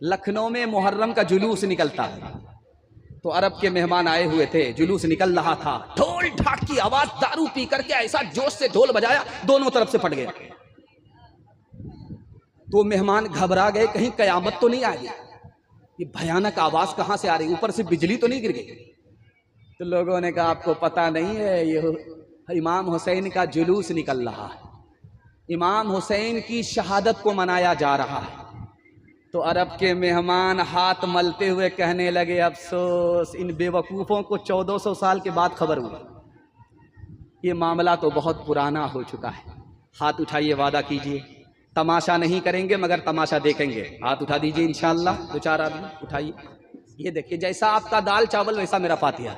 लखनऊ में मुहर्रम का जुलूस निकलता है, तो अरब के मेहमान आए हुए थे, जुलूस निकल रहा था, ढोल ढाक की आवाज, दारू पी करके ऐसा जोश से ढोल बजाया, दोनों तरफ से फट गया। तो मेहमान घबरा गए, कहीं कयामत तो नहीं आ गई, ये भयानक आवाज कहां से आ रही, ऊपर से बिजली तो नहीं गिर गई। तो लोगों ने कहा आपको पता नहीं है, ये इमाम हुसैन का जुलूस निकल रहा है, इमाम हुसैन की शहादत को मनाया जा रहा है। तो अरब के मेहमान हाथ मलते हुए कहने लगे, अफसोस इन बेवकूफ़ों को 1400 साल के बाद खबर हुई, ये मामला तो बहुत पुराना हो चुका है। हाथ उठाइए, वादा कीजिए, तमाशा नहीं करेंगे मगर तमाशा देखेंगे। हाथ उठा दीजिए इंशाअल्लाह, 2-4 आदमी उठाइए। ये देखिए, जैसा आपका दाल चावल वैसा मेरा फातिहा।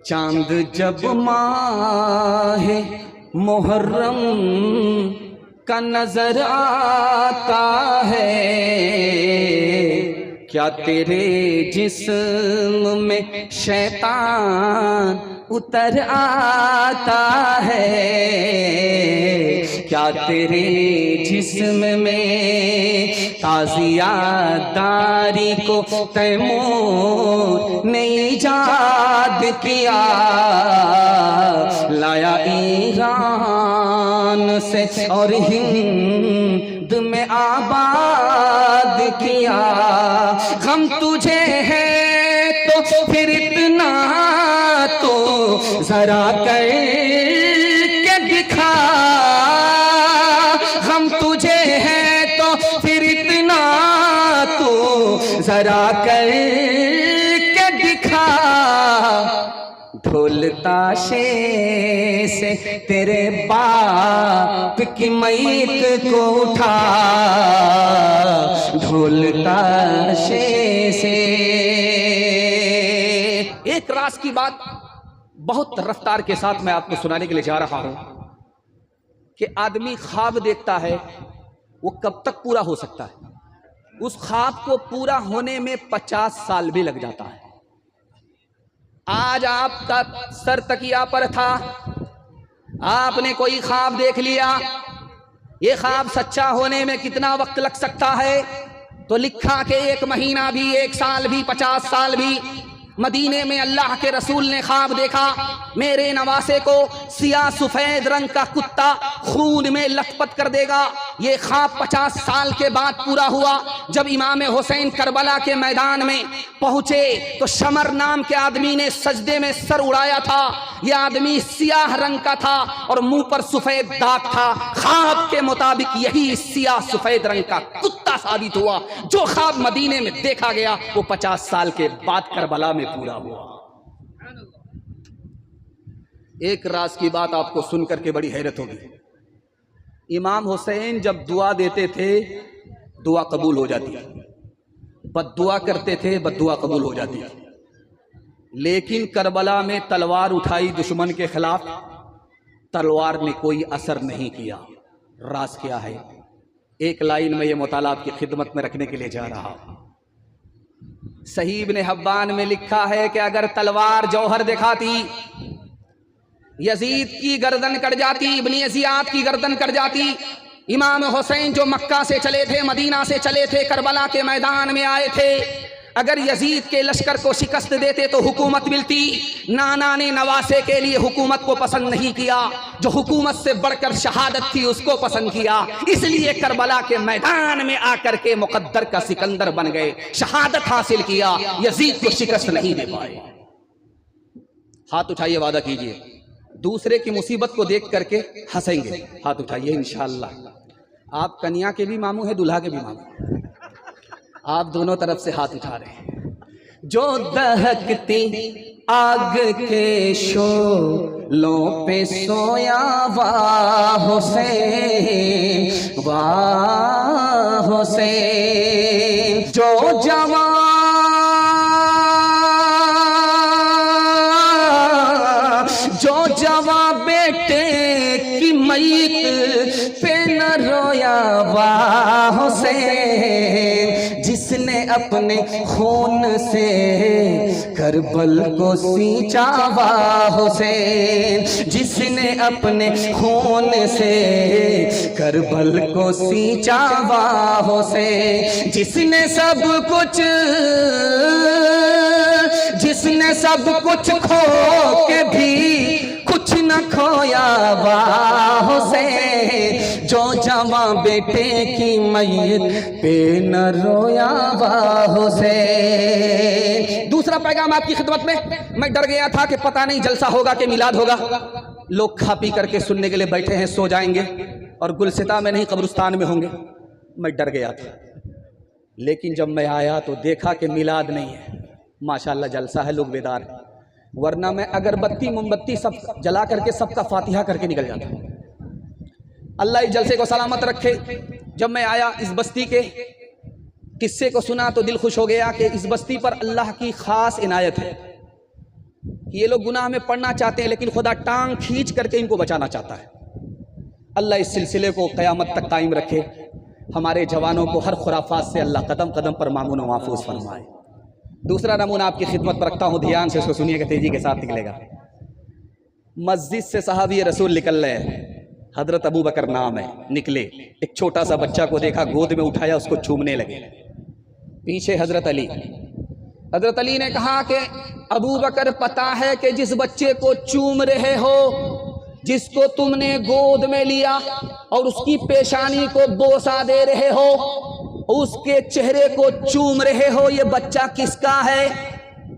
चांद जब माहे मुहर्रम का नजर आता है, क्या तेरे जिस्म में शैतान उतर आता है, क्या तेरे जिस्म में ताज़ियादारी को तैमूर ने ईजाद किया, लाया ईरान से और हिंद में आबाद किया। गम तुझे है तो फिर इतना तो जरा कर के दिखा, गम तुझे है तो फिर इतना तो जरा कर के दिखा, ढोल ताशे से तेरे बाप की मैयत को उठा, ढोल ताशे से। एक राज की बात बहुत रफ्तार के साथ मैं आपको सुनाने के लिए जा रहा हूं कि आदमी ख्वाब देखता है, वो कब तक पूरा हो सकता है? उस ख्वाब को पूरा होने में 50 साल भी लग जाता है। आज आपका सर तकिया पर था, आपने कोई ख्वाब देख लिया, ये ख्वाब सच्चा होने में कितना वक्त लग सकता है? तो लिखा कि 1 महीना भी, 1 साल भी, 50 साल भी। मदीने में अल्लाह के रसूल ने ख्वाब देखा, मेरे नवासे को सियाह सफेद रंग का कुत्ता खून में लथपथ कर देगा। ये ख्वाब 50 साल के बाद पूरा हुआ। जब इमाम हुसैन करबला के मैदान में पहुंचे तो शमर नाम के आदमी ने सजदे में सर उड़ाया था। यह आदमी सियाह रंग का था और मुंह पर सफेद दाग था। ख्वाब के मुताबिक यही सियाह सफेद रंग का कुत्ता साबित हुआ। जो ख्वाब मदीने में देखा गया वो 50 साल के बाद करबला में पूरा हुआ। एक राज की बात आपको सुनकर के बड़ी हैरत होगी। इमाम हुसैन जब दुआ देते थे, दुआ कबूल हो जाती, बद्दुआ करते थे, बद्दुआ कबूल हो जाती। लेकिन करबला में तलवार उठाई दुश्मन के खिलाफ, तलवार ने कोई असर नहीं किया। राज क्या है? एक लाइन में ये मुताला आपकी खिदमत में रखने के लिए जा रहा हूं। सही इब्ने हब्बान में लिखा है कि अगर तलवार जौहर दिखाती, यजीद की गर्दन कट जाती, इब्ने ज़ियाद की गर्दन कट जाती। इमाम हुसैन जो मक्का से चले थे, मदीना से चले थे, करबला के मैदान में आए थे, अगर यजीद के लश्कर को शिकस्त देते तो हुकूमत मिलती। नाना ने नवासे के लिए हुकूमत को पसंद नहीं किया, जो हुकूमत से बढ़कर शहादत थी उसको पसंद किया। इसलिए करबला के मैदान में आकर के मुकद्दर का सिकंदर बन गए, शहादत हासिल किया, यजीद को शिकस्त नहीं दे पाए। हाथ उठाइए, वादा कीजिए, दूसरे की मुसीबत को देख करके हंसेंगे। हाथ उठाइए इंशाअल्लाह। आप कन्या के भी मामू है, दूल्हा के भी मामू, आप दोनों तरफ से हाथ उठा रहे हैं। जो दहकती आग के शोलों पे सोया, वाह हुसैन, वाह हुसैन। जो जवान बेटे की मैयत पे न रोया, वाह हुसैन। जिसने अपने खून से करबल को सींचा वाह हुसैन, जिसने अपने खून से करबल को सींचा वाह हुसैन, जिसने सब कुछ खो के भी कुछ न खोया वाह हुसैन, जो जवां बेटे की मैयत पे न रोया वाह हुसैन। दूसरा पैगाम आपकी खिदमत में, मैं डर गया था कि पता नहीं जलसा होगा कि मिलाद होगा, लोग खा पी करके सुनने के लिए बैठे हैं, सो जाएंगे और गुलसिता में नहीं कब्रिस्तान में होंगे। मैं डर गया था, लेकिन जब मैं आया तो देखा कि मिलाद नहीं है, माशाअल्लाह जलसा है, लोग बेदार हैं। वरना मैं अगरबत्ती मोमबत्ती सब जला करके सबका फातिहा करके निकल जाता। अल्लाह इस जलसे को सलामत रखे। जब मैं आया इस बस्ती के किस्से को सुना तो दिल खुश हो गया कि इस बस्ती पर अल्लाह की खास इनायत है। ये लोग गुनाह में पड़ना चाहते हैं लेकिन खुदा टांग खींच करके इनको बचाना चाहता है। अल्लाह इस सिलसिले को क़यामत तक कायम रखे। हमारे जवानों को हर खुराफात से अल्लाह कदम कदम पर मामून व महफूज फरमाए। दूसरा नमूना आपकी खिदमत पर रखता हूँ, ध्यान से इसको सुनिएगा, तेजी के साथ निकलेगा। मस्जिद से सहाबी रसूल निकल रहे हैं, हजरत अबू बकर नाम है, निकले, एक छोटा सा बच्चा को देखा, गोद में उठाया, उसको चूमने लगे। पीछे हजरत अली ने कहा कि अबू बकर पता है कि जिस बच्चे को चूम रहे हो, जिसको तुमने गोद में लिया और उसकी पेशानी को बोसा दे रहे हो, उसके चेहरे को चूम रहे हो, ये बच्चा किसका है?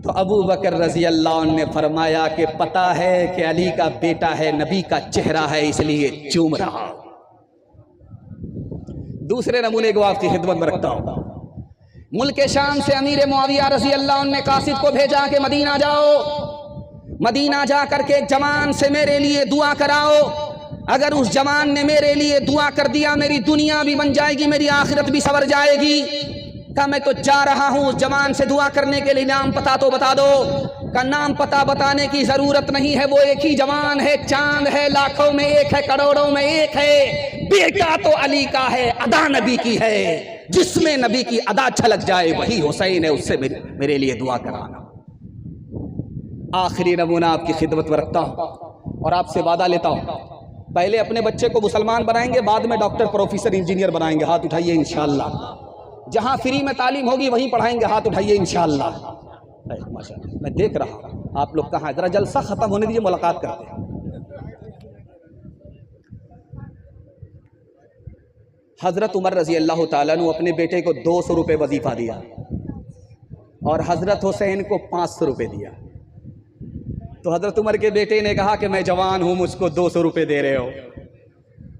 तो अबू बकर रजी अल्लाह ने फरमाया कि पता है कि अली का बेटा है, नबी का चेहरा है, इसलिए चूम रहा। दूसरे नमूने को आपकी खिदमत में रखता हूं। मुल्क शाम से अमीर मुआविया रजी अल्लाह ने कासिद को भेजा कि मदीना जाओ, मदीना जा करके जवान से मेरे लिए दुआ कराओ। अगर उस जवान ने मेरे लिए दुआ कर दिया, मेरी दुनिया भी बन जाएगी, मेरी आखिरत भी सवर जाएगी। का मैं तो जा रहा हूं उस जवान से दुआ करने के लिए, नाम पता तो बता दो। का नाम पता बताने की जरूरत नहीं है, वो एक ही जवान है, चांद है, लाखों में एक है, करोड़ों में एक है। बेटा तो अली का है, अदा नबी की है, जिसमें नबी की अदा छलक जाए वही हुसैन है, उससे मेरे लिए दुआ कराना। आखिरी नमूना आपकी खिदमत में रखता हूं और आपसे वादा लेता हूं, पहले अपने बच्चे को मुसलमान बनाएंगे, बाद में डॉक्टर, प्रोफेसर, इंजीनियर बनाएंगे। हाथ उठाइए इंशाअल्लाह। जहां फ्री में तालीम होगी वहीं पढ़ाएंगे, हाथ उठाइए इंशाअल्लाह। माशाअल्लाह, मैं देख रहा हूं आप लोग कहाँ, जरा जलसा खत्म होने दीजिए, मुलाकात करते हैं। हजरत उमर रजी अल्लाह ताला ने अपने बेटे को 200 रुपये वजीफा दिया और हजरत हुसैन को 500 रुपये दिया। तो हजरत उमर के बेटे ने कहा कि मैं जवान हूं, मुझको 200 रुपये दे रहे हो,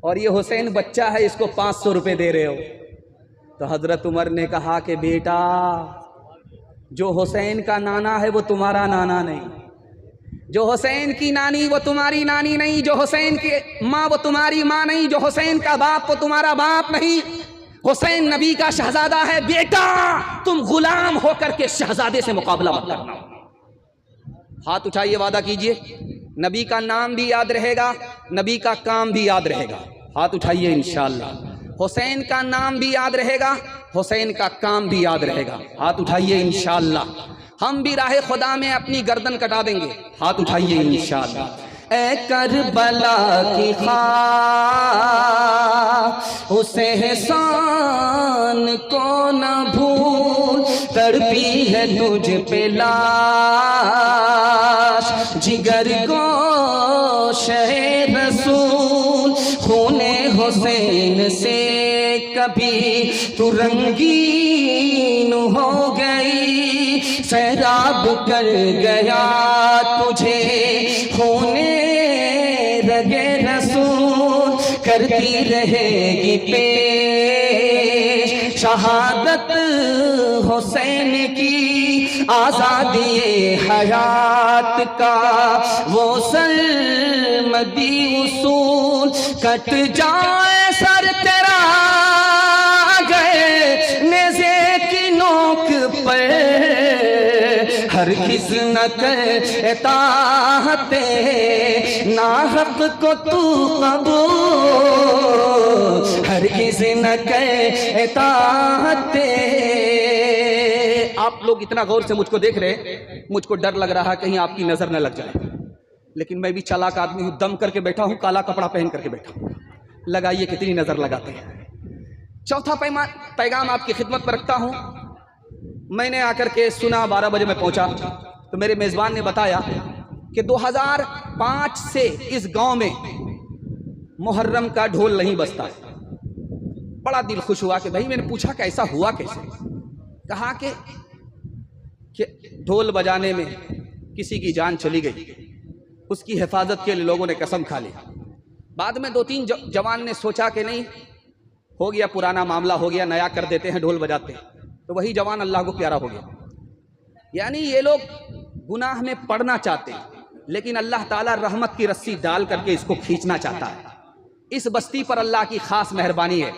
और ये हुसैन बच्चा है, इसको 500 रुपये दे रहे हो। तो हजरत उमर ने कहा कि बेटा, जो हुसैन का नाना है वो तुम्हारा नाना नहीं, जो हुसैन की नानी वो तुम्हारी नानी नहीं, जो हुसैन की माँ वो तुम्हारी माँ नहीं, जो हुसैन का बाप वो तुम्हारा बाप नहीं। हुसैन नबी का शहजादा है। बेटा, तुम गुलाम होकर के शहजादे से मुकाबला मत करना। हाथ उठाइए, वादा कीजिए, नबी का नाम भी याद रहेगा, नबी का काम भी याद रहेगा। हाथ उठाइए इंशाअल्लाह। हुसैन का नाम भी याद रहेगा, हुसैन का काम भी याद रहेगा। हाथ उठाइए इंशाअल्लाह। हम भी राह खुदा में अपनी गर्दन कटा देंगे। हाथ उठाइए इंशाअल्लाह। ए करबला की खाक उसे एहसान को न भूल, तड़पी है तुझ पे लाश, जिगर गोशे रसूल, खूने हुसैन से कभी तू रंगीन हो गई, सैराब कर गया तुझे खूने रगे रसूल, करती रहेगी पेश शहादत हुसैन की, आजादी हयात का वो सरमदी उसूल, कट जाए सर तेरा गए नेज़े की नोक पर, हर किस न कर एताहते नाहक को तू कबूल, हर किस न कर एताहते आप लोग इतना गौर से मुझको देख रहे, मुझको डर लग रहा है कहीं आपकी नजर न लग जाए, लेकिन मैं भी चालाक आदमी हूं, दम करके बैठा हूं, काला कपड़ा पहन करके बैठा हूं। लगाइए कितनी नजर लगाते हैं। चौथा पैगाम आपकी खिदमत पर रखता हूं। मैंने आकर के सुना, 12 बजे मैं पहुंचा तो मेरे मेजबान ने बताया कि 2005 से इस गांव में मुहर्रम का ढोल नहीं बजता है। बड़ा दिल खुश हुआ कि भाई, मैंने पूछा कैसा हुआ कैसे, कहा कि ढोल बजाने में किसी की जान चली गई, उसकी हिफाजत के लिए लोगों ने कसम खा ली। बाद में 2-3 जवान ने सोचा कि नहीं, हो गया पुराना मामला, हो गया, नया कर देते हैं, ढोल बजाते हैं, तो वही जवान अल्लाह को प्यारा हो गया। यानी ये लोग गुनाह में पड़ना चाहते हैं, लेकिन अल्लाह ताला रहमत की रस्सी डाल करके इसको खींचना चाहता है। इस बस्ती पर अल्लाह की खास मेहरबानी है।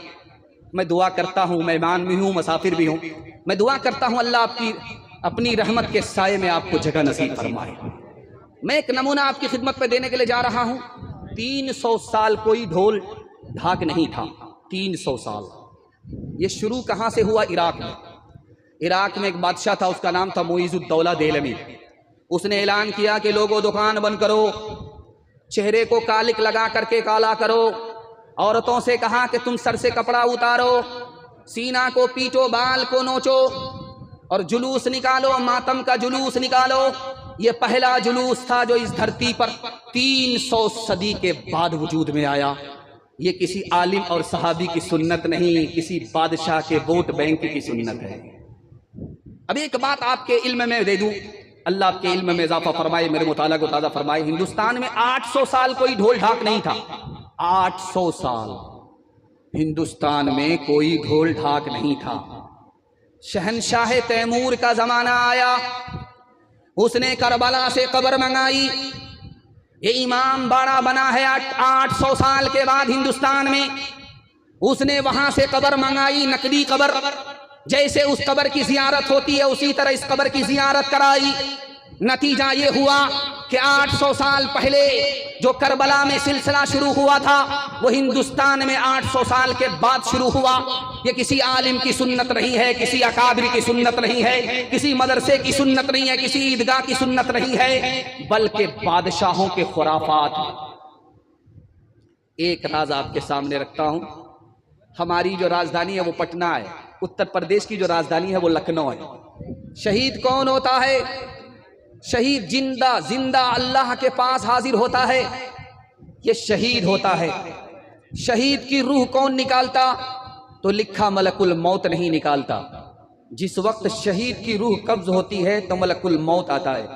मैं दुआ करता हूँ, मेहमान भी हूँ, मुसाफिर भी हूँ, मैं दुआ करता हूँ अल्लाह आपकी अपनी रहमत के साये में आपको जगह नसीब फरमाए। मैं एक नमूना आपकी खिदमत पे देने के लिए जा रहा हूँ। 300 साल कोई ढोल ढाक नहीं था। 300 साल। ये शुरू कहाँ से हुआ? इराक में। इराक में एक बादशाह था, उसका नाम था मुइज़ुद्दौला देलमी। उसने ऐलान किया कि लोगों दुकान बंद करो, चेहरे को कालिक लगा करके काला करो, औरतों से कहा कि तुम सर से कपड़ा उतारो, सीना को पीटो, बाल को नोचो और जुलूस निकालो, मातम का जुलूस निकालो। ये पहला जुलूस था जो इस धरती पर 300 सदी के बाद वजूद में आया। ये किसी आलिम और सहाबी की सुन्नत नहीं, किसी बादशाह के वोट बैंक की सुन्नत है। अब एक बात आपके इल्म में दे दूं, अल्लाह आपके इल्म में इजाफा फरमाए, मेरे मुताला को ताज़ा फरमाए। हिंदुस्तान में 800 साल कोई ढोल ढाक नहीं था। 800 साल हिंदुस्तान में कोई ढोल ढाक नहीं था। शहनशाह तैमूर का जमाना आया, उसने करबला से कब्र मंगाई। ये इमाम बाड़ा बना है 800 साल के बाद हिंदुस्तान में। उसने वहां से कब्र मंगाई, नकली कब्र। जैसे उस कब्र की जियारत होती है उसी तरह इस कब्र की जियारत कराई। नतीजा ये हुआ कि 800 साल पहले जो करबला में सिलसिला शुरू हुआ था वो हिंदुस्तान में 800 साल के बाद शुरू हुआ। ये किसी आलिम की सुन्नत नहीं है, किसी अकाबिर की सुन्नत नहीं है, किसी मदरसे की सुन्नत नहीं है, किसी ईदगाह की सुन्नत नहीं है, बल्कि बादशाहों के खुराफात। एक राज आपके सामने रखता हूं। हमारी जो राजधानी है वो पटना है, उत्तर प्रदेश की जो राजधानी है वो लखनऊ है। शहीद कौन होता है? शहीद जिंदा जिंदा अल्लाह के पास हाजिर होता है, ये शहीद होता है। शहीद की रूह कौन निकालता? तो लिखा मलकुल मौत नहीं निकालता। जिस वक्त शहीद की रूह कब्ज होती है तो मलकुल मौत आता है,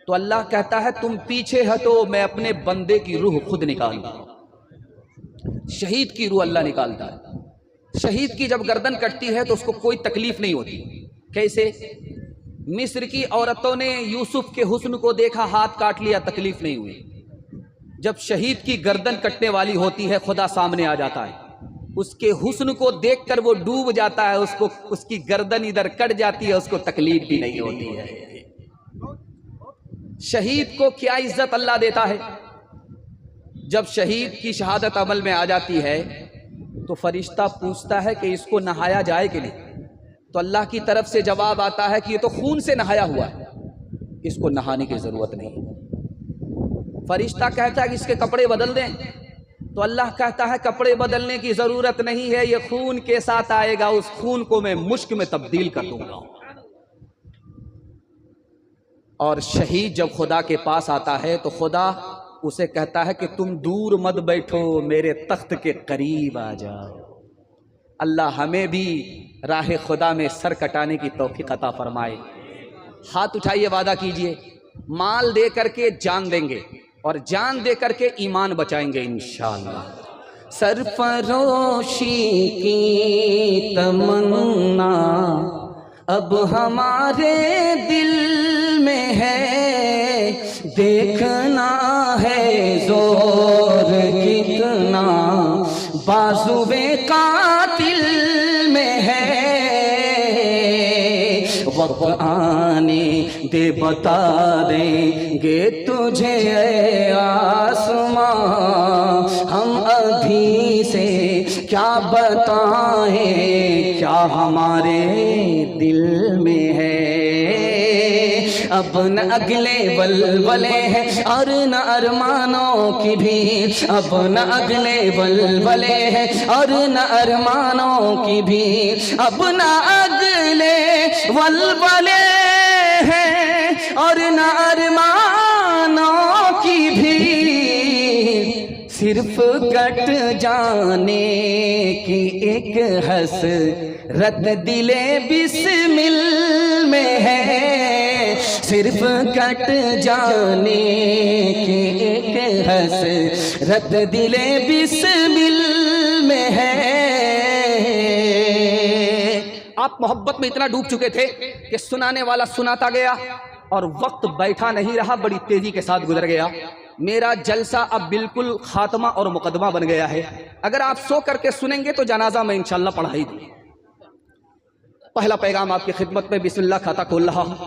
तो अल्लाह कहता है तुम पीछे हटो, मैं अपने बंदे की रूह खुद निकालूंगा। शहीद की रूह अल्लाह निकालता है। शहीद की जब गर्दन कटती है तो उसको कोई तकलीफ नहीं होती। कैसे? मिस्र की औरतों ने यूसुफ के हुस्न को देखा, हाथ काट लिया, तकलीफ नहीं हुई। जब शहीद की गर्दन कटने वाली होती है खुदा सामने आ जाता है, उसके हुस्न को देखकर वो डूब जाता है, उसको उसकी गर्दन इधर कट जाती है, उसको तकलीफ भी नहीं होती है। शहीद को क्या इज्जत अल्लाह देता है? जब शहीद की शहादत अमल में आ जाती है तो फरिश्ता पूछता है कि इसको नहाया जाए कि नहीं, तो अल्लाह की तरफ से जवाब आता है कि ये तो खून से नहाया हुआ है, इसको नहाने की जरूरत नहीं। फरिश्ता कहता है कि इसके कपड़े बदल दें, तो अल्लाह कहता है कपड़े बदलने की जरूरत नहीं है, ये खून के साथ आएगा, उस खून को मैं मुश्क में तब्दील कर दूंगा। और शहीद जब खुदा के पास आता है तो खुदा उसे कहता है कि तुम दूर मत बैठो, मेरे तख्त के करीब आ जाओ। अल्लाह हमें भी राह खुदा में सर कटाने की तौफीक अता फरमाए। हाथ उठाइए, वादा कीजिए, माल दे करके जान देंगे और जान दे करके ईमान बचाएंगे इंशाअल्लाह। सरफरोशी की तमन्ना अब हमारे दिल में है, देखना है जोर कितना बाजुए कातिल में है। वक्त आने दे बता देंगे तुझे आसमां, हम अभी से क्या बताएं क्या हमारे दिल में है। अब न अगले बलबले हैं और न अरमानों की भी, अब न अगले बलबले हैं और न अरमानों की भी, अब न अगले बलबले हैं और न अरमानों की भी। सिर्फ कट जाने की एक हसरत दिले बिस्मिल में है। सिर्फ कट जाने की एक हसरत दिले बिस्मिल में है। आप मोहब्बत में इतना डूब चुके थे कि सुनाने वाला सुनाता गया और वक्त बैठा नहीं रहा, बड़ी तेजी के साथ गुजर गया। मेरा जलसा अब बिल्कुल खात्मा और मुकदमा बन गया है। अगर आप सो करके सुनेंगे तो जनाजा में इंशाल्लाह पढ़ा ही दूँ। पहला पैगाम आपकी खिदमत में बिस्मिल्लाह खाता खोल रहा हूँ।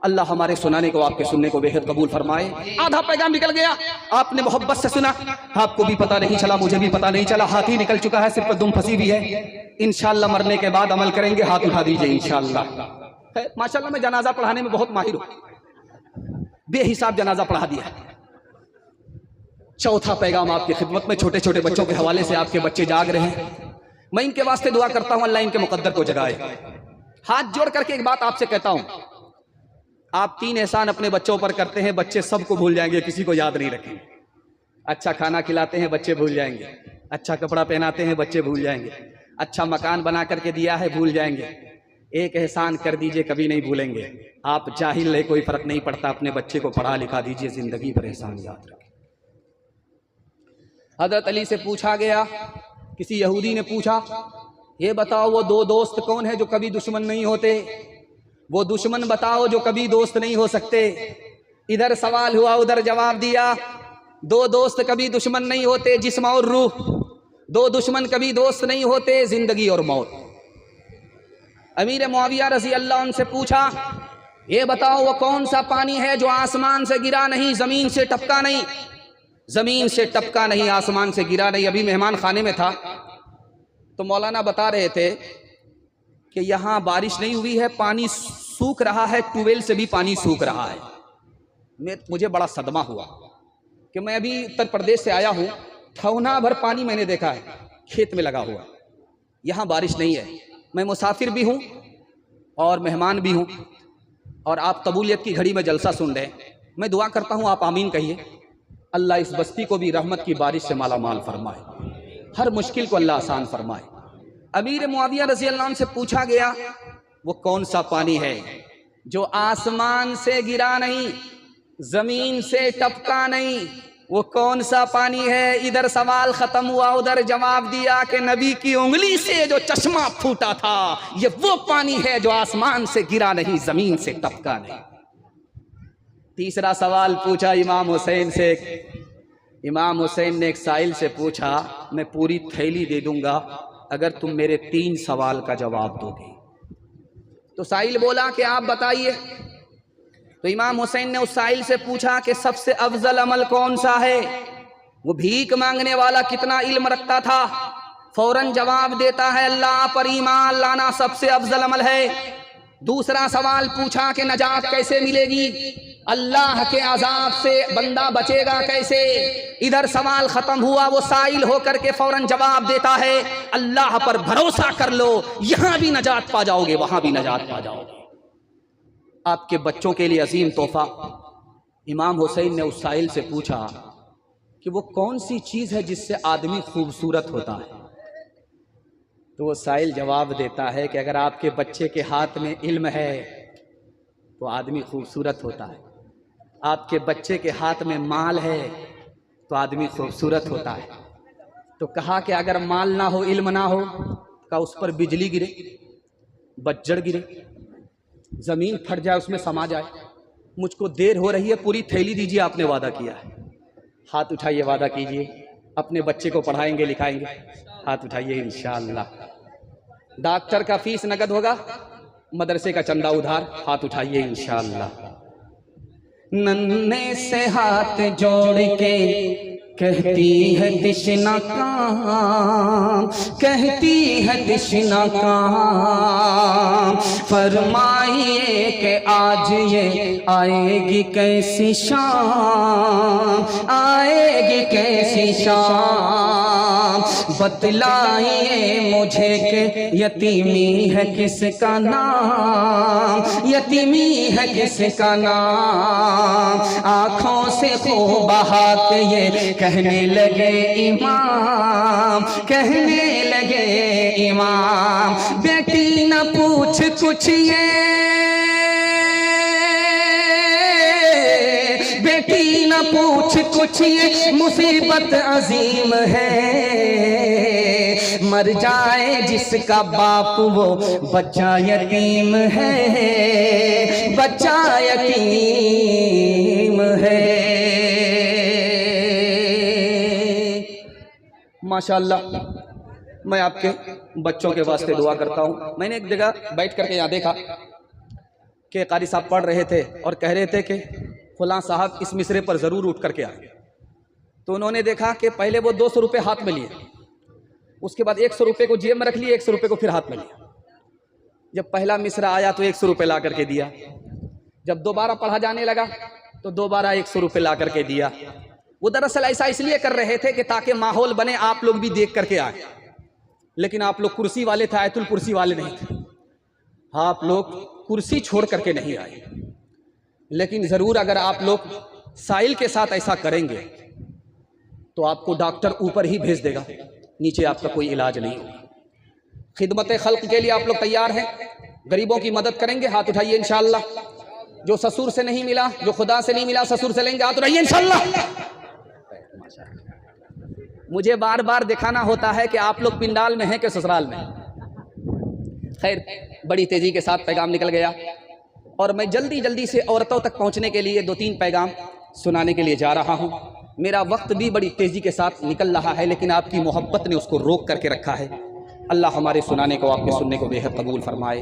अल्लाह हमारे सुनाने को आपके सुनने को बेहद कबूल फरमाए। आधा पैगाम निकल गया, आपने मोहब्बत से सुना, आपको भी पता नहीं चला, मुझे भी पता नहीं चला, हाथ ही निकल चुका है, सिर पर दुम फंसी भी है। इंशाल्लाह मरने के बाद अमल करेंगे, हाथ उठा दीजिए इंशाल्लाह। माशाल्लाह मैं जनाजा पढ़ाने में बहुत माहिर हूँ, बेहिसाब जनाजा पढ़ा दिया। चौथा पैगाम आपकी खिदमत में, छोटे छोटे बच्चों के हवाले से, आपके बच्चे जाग रहे हैं, मैं इनके वास्ते दुआ करता हूं अल्लाह इनके मुकद्दर को जगाए। हाथ जोड़ करके एक बात आपसे कहता हूं, आप 3 एहसान अपने बच्चों पर करते हैं, बच्चे सबको भूल जाएंगे, किसी को याद नहीं रखेंगे। अच्छा खाना खिलाते हैं, बच्चे भूल जाएंगे। अच्छा कपड़ा पहनाते हैं, बच्चे भूल जाएंगे। अच्छा मकान बना करके दिया है, भूल जाएंगे। एक एहसान कर दीजिए, कभी नहीं भूलेंगे। आप जाहिल है, कोई फर्क नहीं पड़ता, अपने बच्चे को पढ़ा लिखा दीजिए, जिंदगी पर एहसान याद रखें। हजरत अली से पूछा गया, किसी यहूदी ने पूछा, ये बताओ वो 2 दोस्त कौन है जो कभी दुश्मन नहीं होते? वो दुश्मन बताओ जो कभी दोस्त नहीं हो सकते। इधर सवाल हुआ, उधर जवाब दिया। 2 दोस्त कभी दुश्मन नहीं होते, जिस्म और रूह। 2 दुश्मन कभी दोस्त नहीं होते, जिंदगी और मौत। अमीर मुआविया रज़ी अल्लाह अन्हु से पूछा, ये बताओ वो कौन सा पानी है जो आसमान से गिरा नहीं, जमीन से टपका नहीं? जमीन से टपका नहीं, आसमान से गिरा नहीं। अभी मेहमान खाने में था तो मौलाना बता रहे थे कि यहाँ बारिश नहीं हुई है, पानी सूख रहा है, ट्यूबवेल से भी पानी सूख रहा है। मुझे बड़ा सदमा हुआ कि मैं अभी उत्तर प्रदेश से आया हूँ, ठौना भर पानी मैंने देखा है खेत में लगा हुआ, यहाँ बारिश नहीं है। मैं मुसाफिर भी हूँ और मेहमान भी हूँ, और आप कबूलियत की घड़ी में जलसा सुन रहे हैं। मैं दुआ करता हूँ, आप आमीन कहिए। अल्लाह इस बस्ती को भी रहमत की बारिश से माला माल फरमाए, हर मुश्किल को अल्लाह आसान फरमाए। अमीर मुआविया रज़ी अल्लाह अन्हु से पूछा गया, वो कौन सा पानी है जो आसमान से गिरा नहीं, जमीन से टपका नहीं? वो कौन सा पानी है? इधर सवाल खत्म हुआ, उधर जवाब दिया कि नबी की उंगली से जो चश्मा फूटा था, ये वो पानी है जो आसमान से गिरा नहीं, जमीन से टपका नहीं। तीसरा सवाल पूछा इमाम हुसैन से। इमाम हुसैन ने एक साइल से पूछा, मैं पूरी थैली दे दूंगा अगर तुम मेरे 3 सवाल का जवाब दोगे। तो साइल बोला कि आप बताइए। तो इमाम हुसैन ने उस साइल से पूछा कि सबसे अफजल अमल कौन सा है? वो भीख मांगने वाला कितना इल्म रखता था? फौरन जवाब देता है, अल्लाह पर ईमान लाना सबसे अफजल अमल है। दूसरा सवाल पूछा कि नजात कैसे मिलेगी, अल्लाह के अजाब से बंदा बचेगा कैसे? इधर सवाल खत्म हुआ, वो साइल होकर के फौरन जवाब देता है, अल्लाह पर भरोसा कर लो, यहां भी नजात पा जाओगे, वहां भी नजात पा जाओगे। आपके बच्चों के लिए अजीम तोहफा। इमाम हुसैन ने उस साइल से पूछा कि वो कौन सी चीज है जिससे आदमी खूबसूरत होता है? तो वो साइल जवाब देता है कि अगर आपके बच्चे के हाथ में इल्म है तो आदमी खूबसूरत होता है, आपके बच्चे के हाथ में माल है तो आदमी खूबसूरत होता है। तो कहा कि अगर माल ना हो, इल्म ना हो, का उस पर बिजली गिरे, बज्जड़ गिरे, जमीन फट जाए, उसमें समा जाए। मुझको देर हो रही है, पूरी थैली दीजिए, आपने वादा किया है। हाथ उठाइए, वादा कीजिए, अपने बच्चे को पढ़ाएंगे लिखाएंगे। हाथ उठाइए, इंशाअल्लाह। डॉक्टर का फीस नगद होगा, मदरसे का चंदा उधार। हाथ उठाइए, इंशाअल्लाह। नन्हे से हाथ जोड़ के कहती है तिश्ना काम, कहती है तिश्ना काम, फरमाइए कि आज ये आएगी कैसी शाम, आएगी कैसी शाम। बतलाइए मुझे कि यतीमी है किसका नाम, यतीमी है किसका नाम। आँखों से खूब बहा के ये कहने लगे इमाम, कहने लगे इमाम, बेटी न पूछ कुछ ये, बेटी न पूछ कुछ ये मुसीबत अजीम है। मर जाए जिसका बाप वो बच्चा यतीम है, बच्चा यतीम है। माशाअल्लाह, मैं आपके बच्चों के वास्ते दुआ करता हूँ। मैंने एक जगह बैठ करके यहाँ देखा कि कारी साहब पढ़ रहे थे और कह रहे थे कि फलां साहब इस मिसरे पर ज़रूर उठ करके आए। तो उन्होंने देखा कि पहले वो 200 रुपये हाथ में लिए, उसके बाद 100 रुपये को जेब में रख लिए, 100 रुपये को फिर हाथ में लिया। जब पहला मिसरा आया तो 100 रुपये ला करके दिया, जब दोबारा पढ़ा जाने लगा तो दोबारा 100 रुपये ला करके दिया। वो दरअसल ऐसा इसलिए कर रहे थे कि ताकि माहौल बने, आप लोग भी देख करके आए। लेकिन आप लोग कुर्सी वाले थे, आयतुल कुर्सी वाले नहीं थे। आप लोग कुर्सी छोड़ करके नहीं आए, लेकिन ज़रूर अगर आप लोग साइल के साथ ऐसा करेंगे तो आपको डॉक्टर ऊपर ही भेज देगा, नीचे आपका कोई इलाज नहीं होगा। खिदमत खल्क के लिए आप लोग तैयार हैं? गरीबों की मदद करेंगे? हाथ उठाइए इंशाअल्लाह। जो ससुर से नहीं मिला, जो खुदा से नहीं मिला, ससुर से लेंगे, हाथ उठाइए इंशाअल्लाह। मुझे बार बार दिखाना होता है कि आप लोग पिंडाल में हैं कि ससुराल में। खैर, बड़ी तेजी के साथ पैगाम निकल गया और मैं जल्दी जल्दी से औरतों तक पहुंचने के लिए 2-3 पैगाम सुनाने के लिए जा रहा हूं। मेरा वक्त भी बड़ी तेजी के साथ निकल रहा है, लेकिन आपकी मोहब्बत ने उसको रोक करके रखा है। अल्लाह हमारे सुनाने को, आपके सुनने को बेहद कबूल फरमाए।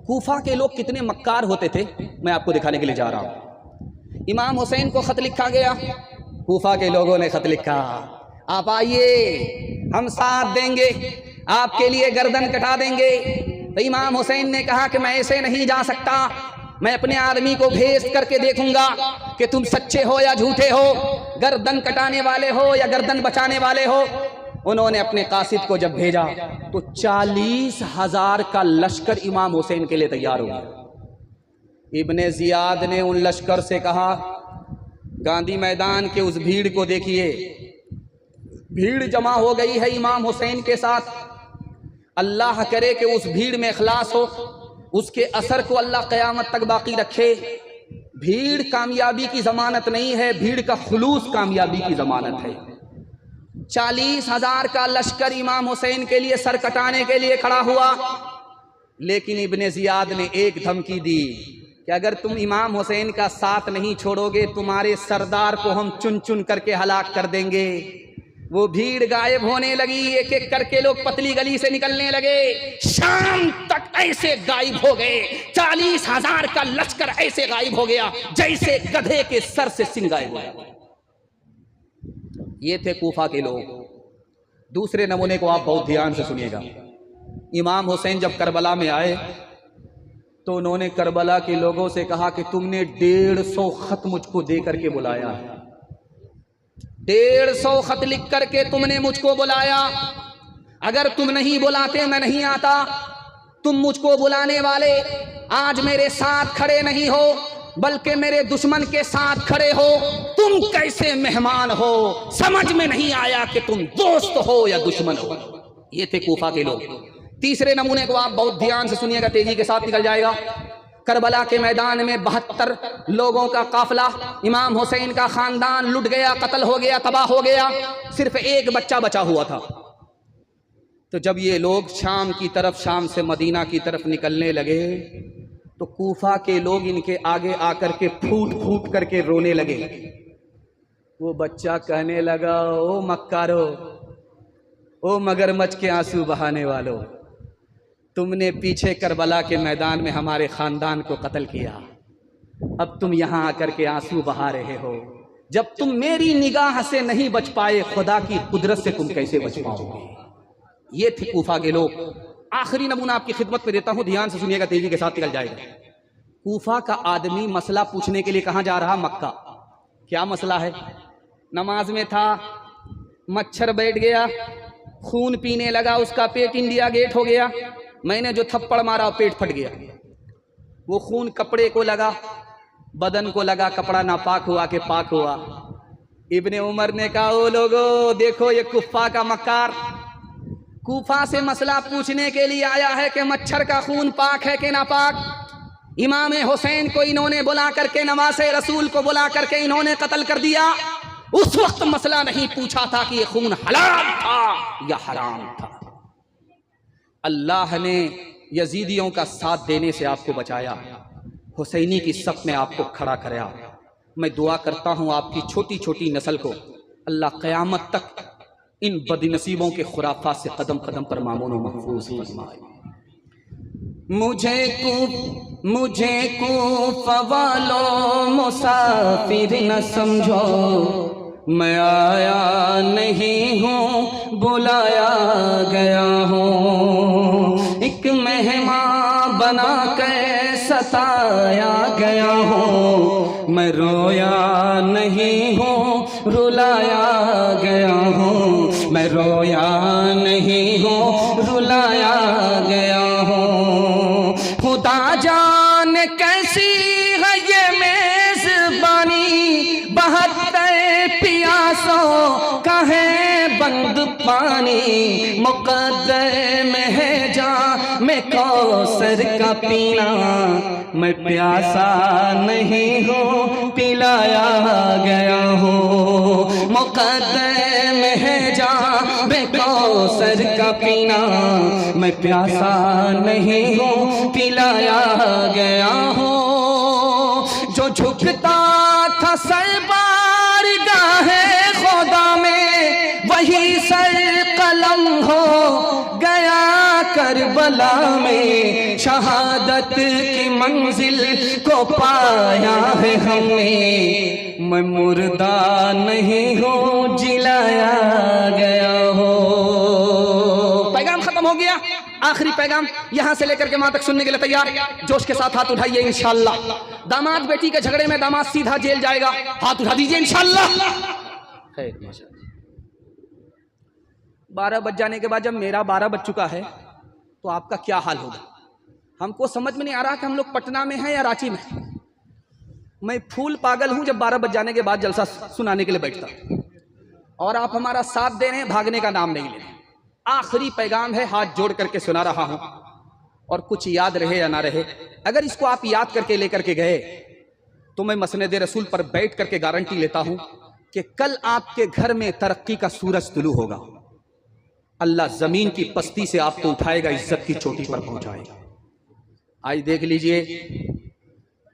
कूफा के लोग कितने मक्कार होते थे, मैं आपको दिखाने के लिए जा रहा हूँ। इमाम हुसैन को खत लिखा गया, कूफा के लोगों ने खत लिखा, आप आइए, हम साथ देंगे, आपके लिए गर्दन कटा देंगे। तो इमाम हुसैन ने कहा कि मैं ऐसे नहीं जा सकता, मैं अपने आदमी को भेज करके देखूंगा कि तुम सच्चे हो या झूठे हो, गर्दन कटाने वाले हो या गर्दन बचाने वाले हो। उन्होंने अपने कासिद को जब भेजा तो 40,000 का लश्कर इमाम हुसैन के लिए तैयार हो गया। इब्ने जियाद ने उन लश्कर से कहा, गांधी मैदान के उस भीड़ को देखिए, भीड़ जमा हो गई है इमाम हुसैन के साथ। अल्लाह करे कि उस भीड़ में इखलास हो, उसके असर को अल्लाह क़यामत तक बाकी रखे। भीड़ कामयाबी की ज़मानत नहीं है, भीड़ का खुलूस कामयाबी की ज़मानत है। 40,000 का लश्कर इमाम हुसैन के लिए सर कटाने के लिए खड़ा हुआ, लेकिन इब्ने जियाद ने एक धमकी दी कि अगर तुम इमाम हुसैन का साथ नहीं छोड़ोगे, तुम्हारे सरदार को हम चुन चुन करके हलाक कर देंगे। वो भीड़ गायब होने लगी, एक एक करके लोग पतली गली से निकलने लगे। शाम तक ऐसे गायब हो गए, 40,000 का लश्कर ऐसे गायब हो गया जैसे गधे के सर से सिंह गायब हो गया। ये थे कूफा के लोग। दूसरे नमूने को आप बहुत ध्यान से सुनिएगा। इमाम हुसैन जब करबला में आए तो उन्होंने करबला के लोगों से कहा कि तुमने 150 खत मुझको दे करके बुलाया है, 150 खत लिख करके तुमने मुझको बुलाया। अगर तुम नहीं बुलाते मैं नहीं आता। तुम मुझको बुलाने वाले आज मेरे साथ खड़े नहीं हो, बल्कि मेरे दुश्मन के साथ खड़े हो। तुम कैसे मेहमान हो, समझ में नहीं आया कि तुम दोस्त हो या दुश्मन हो। ये थे कूफा के लोग। तीसरे नमूने को आप बहुत ध्यान से सुनिएगा, तेजी के साथ निकल जाएगा। करबला के मैदान में 72 लोगों का काफिला, इमाम हुसैन का खानदान लुट गया, कत्ल हो गया, तबाह हो गया। सिर्फ एक बच्चा बचा हुआ था। तो जब ये लोग शाम की तरफ, शाम से मदीना की तरफ निकलने लगे तो कूफा के लोग इनके आगे आकर के फूट फूट करके रोने लगे। वो बच्चा कहने लगा, ओ मक्कारो, ओ मगरमच्छ के आंसू बहाने वालों, तुमने पीछे करबला के मैदान में हमारे खानदान को कत्ल किया, अब तुम यहाँ आकर के आंसू बहा रहे हो। जब तुम मेरी निगाह से नहीं बच पाए, खुदा की कुदरत से तुम कैसे बच पाओगे। ये थे कूफा के लोग। आखिरी नमूना आपकी खिदमत में देता हूं, ध्यान से सुनिएगा, तेजी के साथ निकल जाएगा। कूफा का आदमी मसला पूछने के लिए कहां जा रहा? मक्का। क्या मसला है? नमाज में था, मच्छर बैठ गया, खून पीने लगा, उसका पेट इंडिया गेट हो गया, मैंने जो थप्पड़ मारा पेट फट गया। वो खून कपड़े को लगा, बदन को लगा, कपड़ा नापाक हुआ कि पाक हुआ। इब्ने उमर ने कहा, ओ लोगो देखो ये कुफा का मक्कार कूफा से मसला पूछने के लिए आया है कि मच्छर का खून पाक है कि नापाक। इमाम हुसैन को इन्होंने बुला करके, नवासे रसूल को बुला करके इन्होंने कत्ल कर दिया। उस वक्त मसला नहीं पूछा था कि ये खून हलाल था या हराम था। अल्लाह ने यजीदियों का साथ देने से आपको बचाया, हुसैनी की सफ में आपको खड़ा कराया। मैं दुआ करता हूँ आपकी छोटी छोटी नस्ल को अल्लाह क़यामत तक इन बदनसीबों के खुराफात से कदम कदम पर मामून व महफूज फरमाए। मुझे कूफा वालों मुसाफिर न समझो, मैं आया नहीं हूँ बुलाया गया हूँ। एक मेहमान बना कर सताया गया हूँ, मैं रोया नहीं हूँ रुलाया गया हूँ, मैं रोया नहीं हूँ रुलाया गया हूँ। खुदा जाने कैसी है ये मेज़बानी, 72 प्यासों का है बंद पानी। मुकद्दर में है जा मैं कौसर का पीना, मैं प्यासा नहीं हूँ पिलाया गया हूँ। मुकद्दर में है जा मैं कौसर का पीना, मैं प्यासा नहीं हूँ पिलाया गया हूँ। जो झुकता था सर बारगाहे खुदा में, वही सर कलम हो गया करबला में। शहादत की मंजिल को पाया है हमने, मैं मुर्दा नहीं हूँ जिलाया गया हो। पैगाम खत्म हो गया। आखिरी पैगाम यहां से लेकर के वहां तक सुनने के लिए तैयार? जोश के साथ हाथ उठाइए इंशाअल्लाह। दामाद बेटी के झगड़े में दामाद सीधा जेल जाएगा, हाथ उठा दीजिए इंशाअल्लाह। 12 बज जाने के बाद जब मेरा 12 बज चुका है तो आपका क्या हाल होगा? हमको समझ में नहीं आ रहा कि हम लोग पटना में हैं या रांची में। मैं फूल पागल हूं जब 12 बज जाने के बाद जलसा सुनाने के लिए बैठता, और आप हमारा साथ दे रहे हैं, भागने का नाम नहीं ले रहे। आखिरी पैगाम है, हाथ जोड़ करके सुना रहा हूं, और कुछ याद रहे या ना रहे, अगर इसको आप याद करके लेकर के गए तो मैं मसनद रसूल पर बैठ करके गारंटी लेता हूं कि कल आपके घर में तरक्की का सूरज तुलू होगा। अल्लाह जमीन की पस्ती से आपको उठाएगा, इज्जत की चोटी पर पहुंचाएगा। आज देख लीजिए,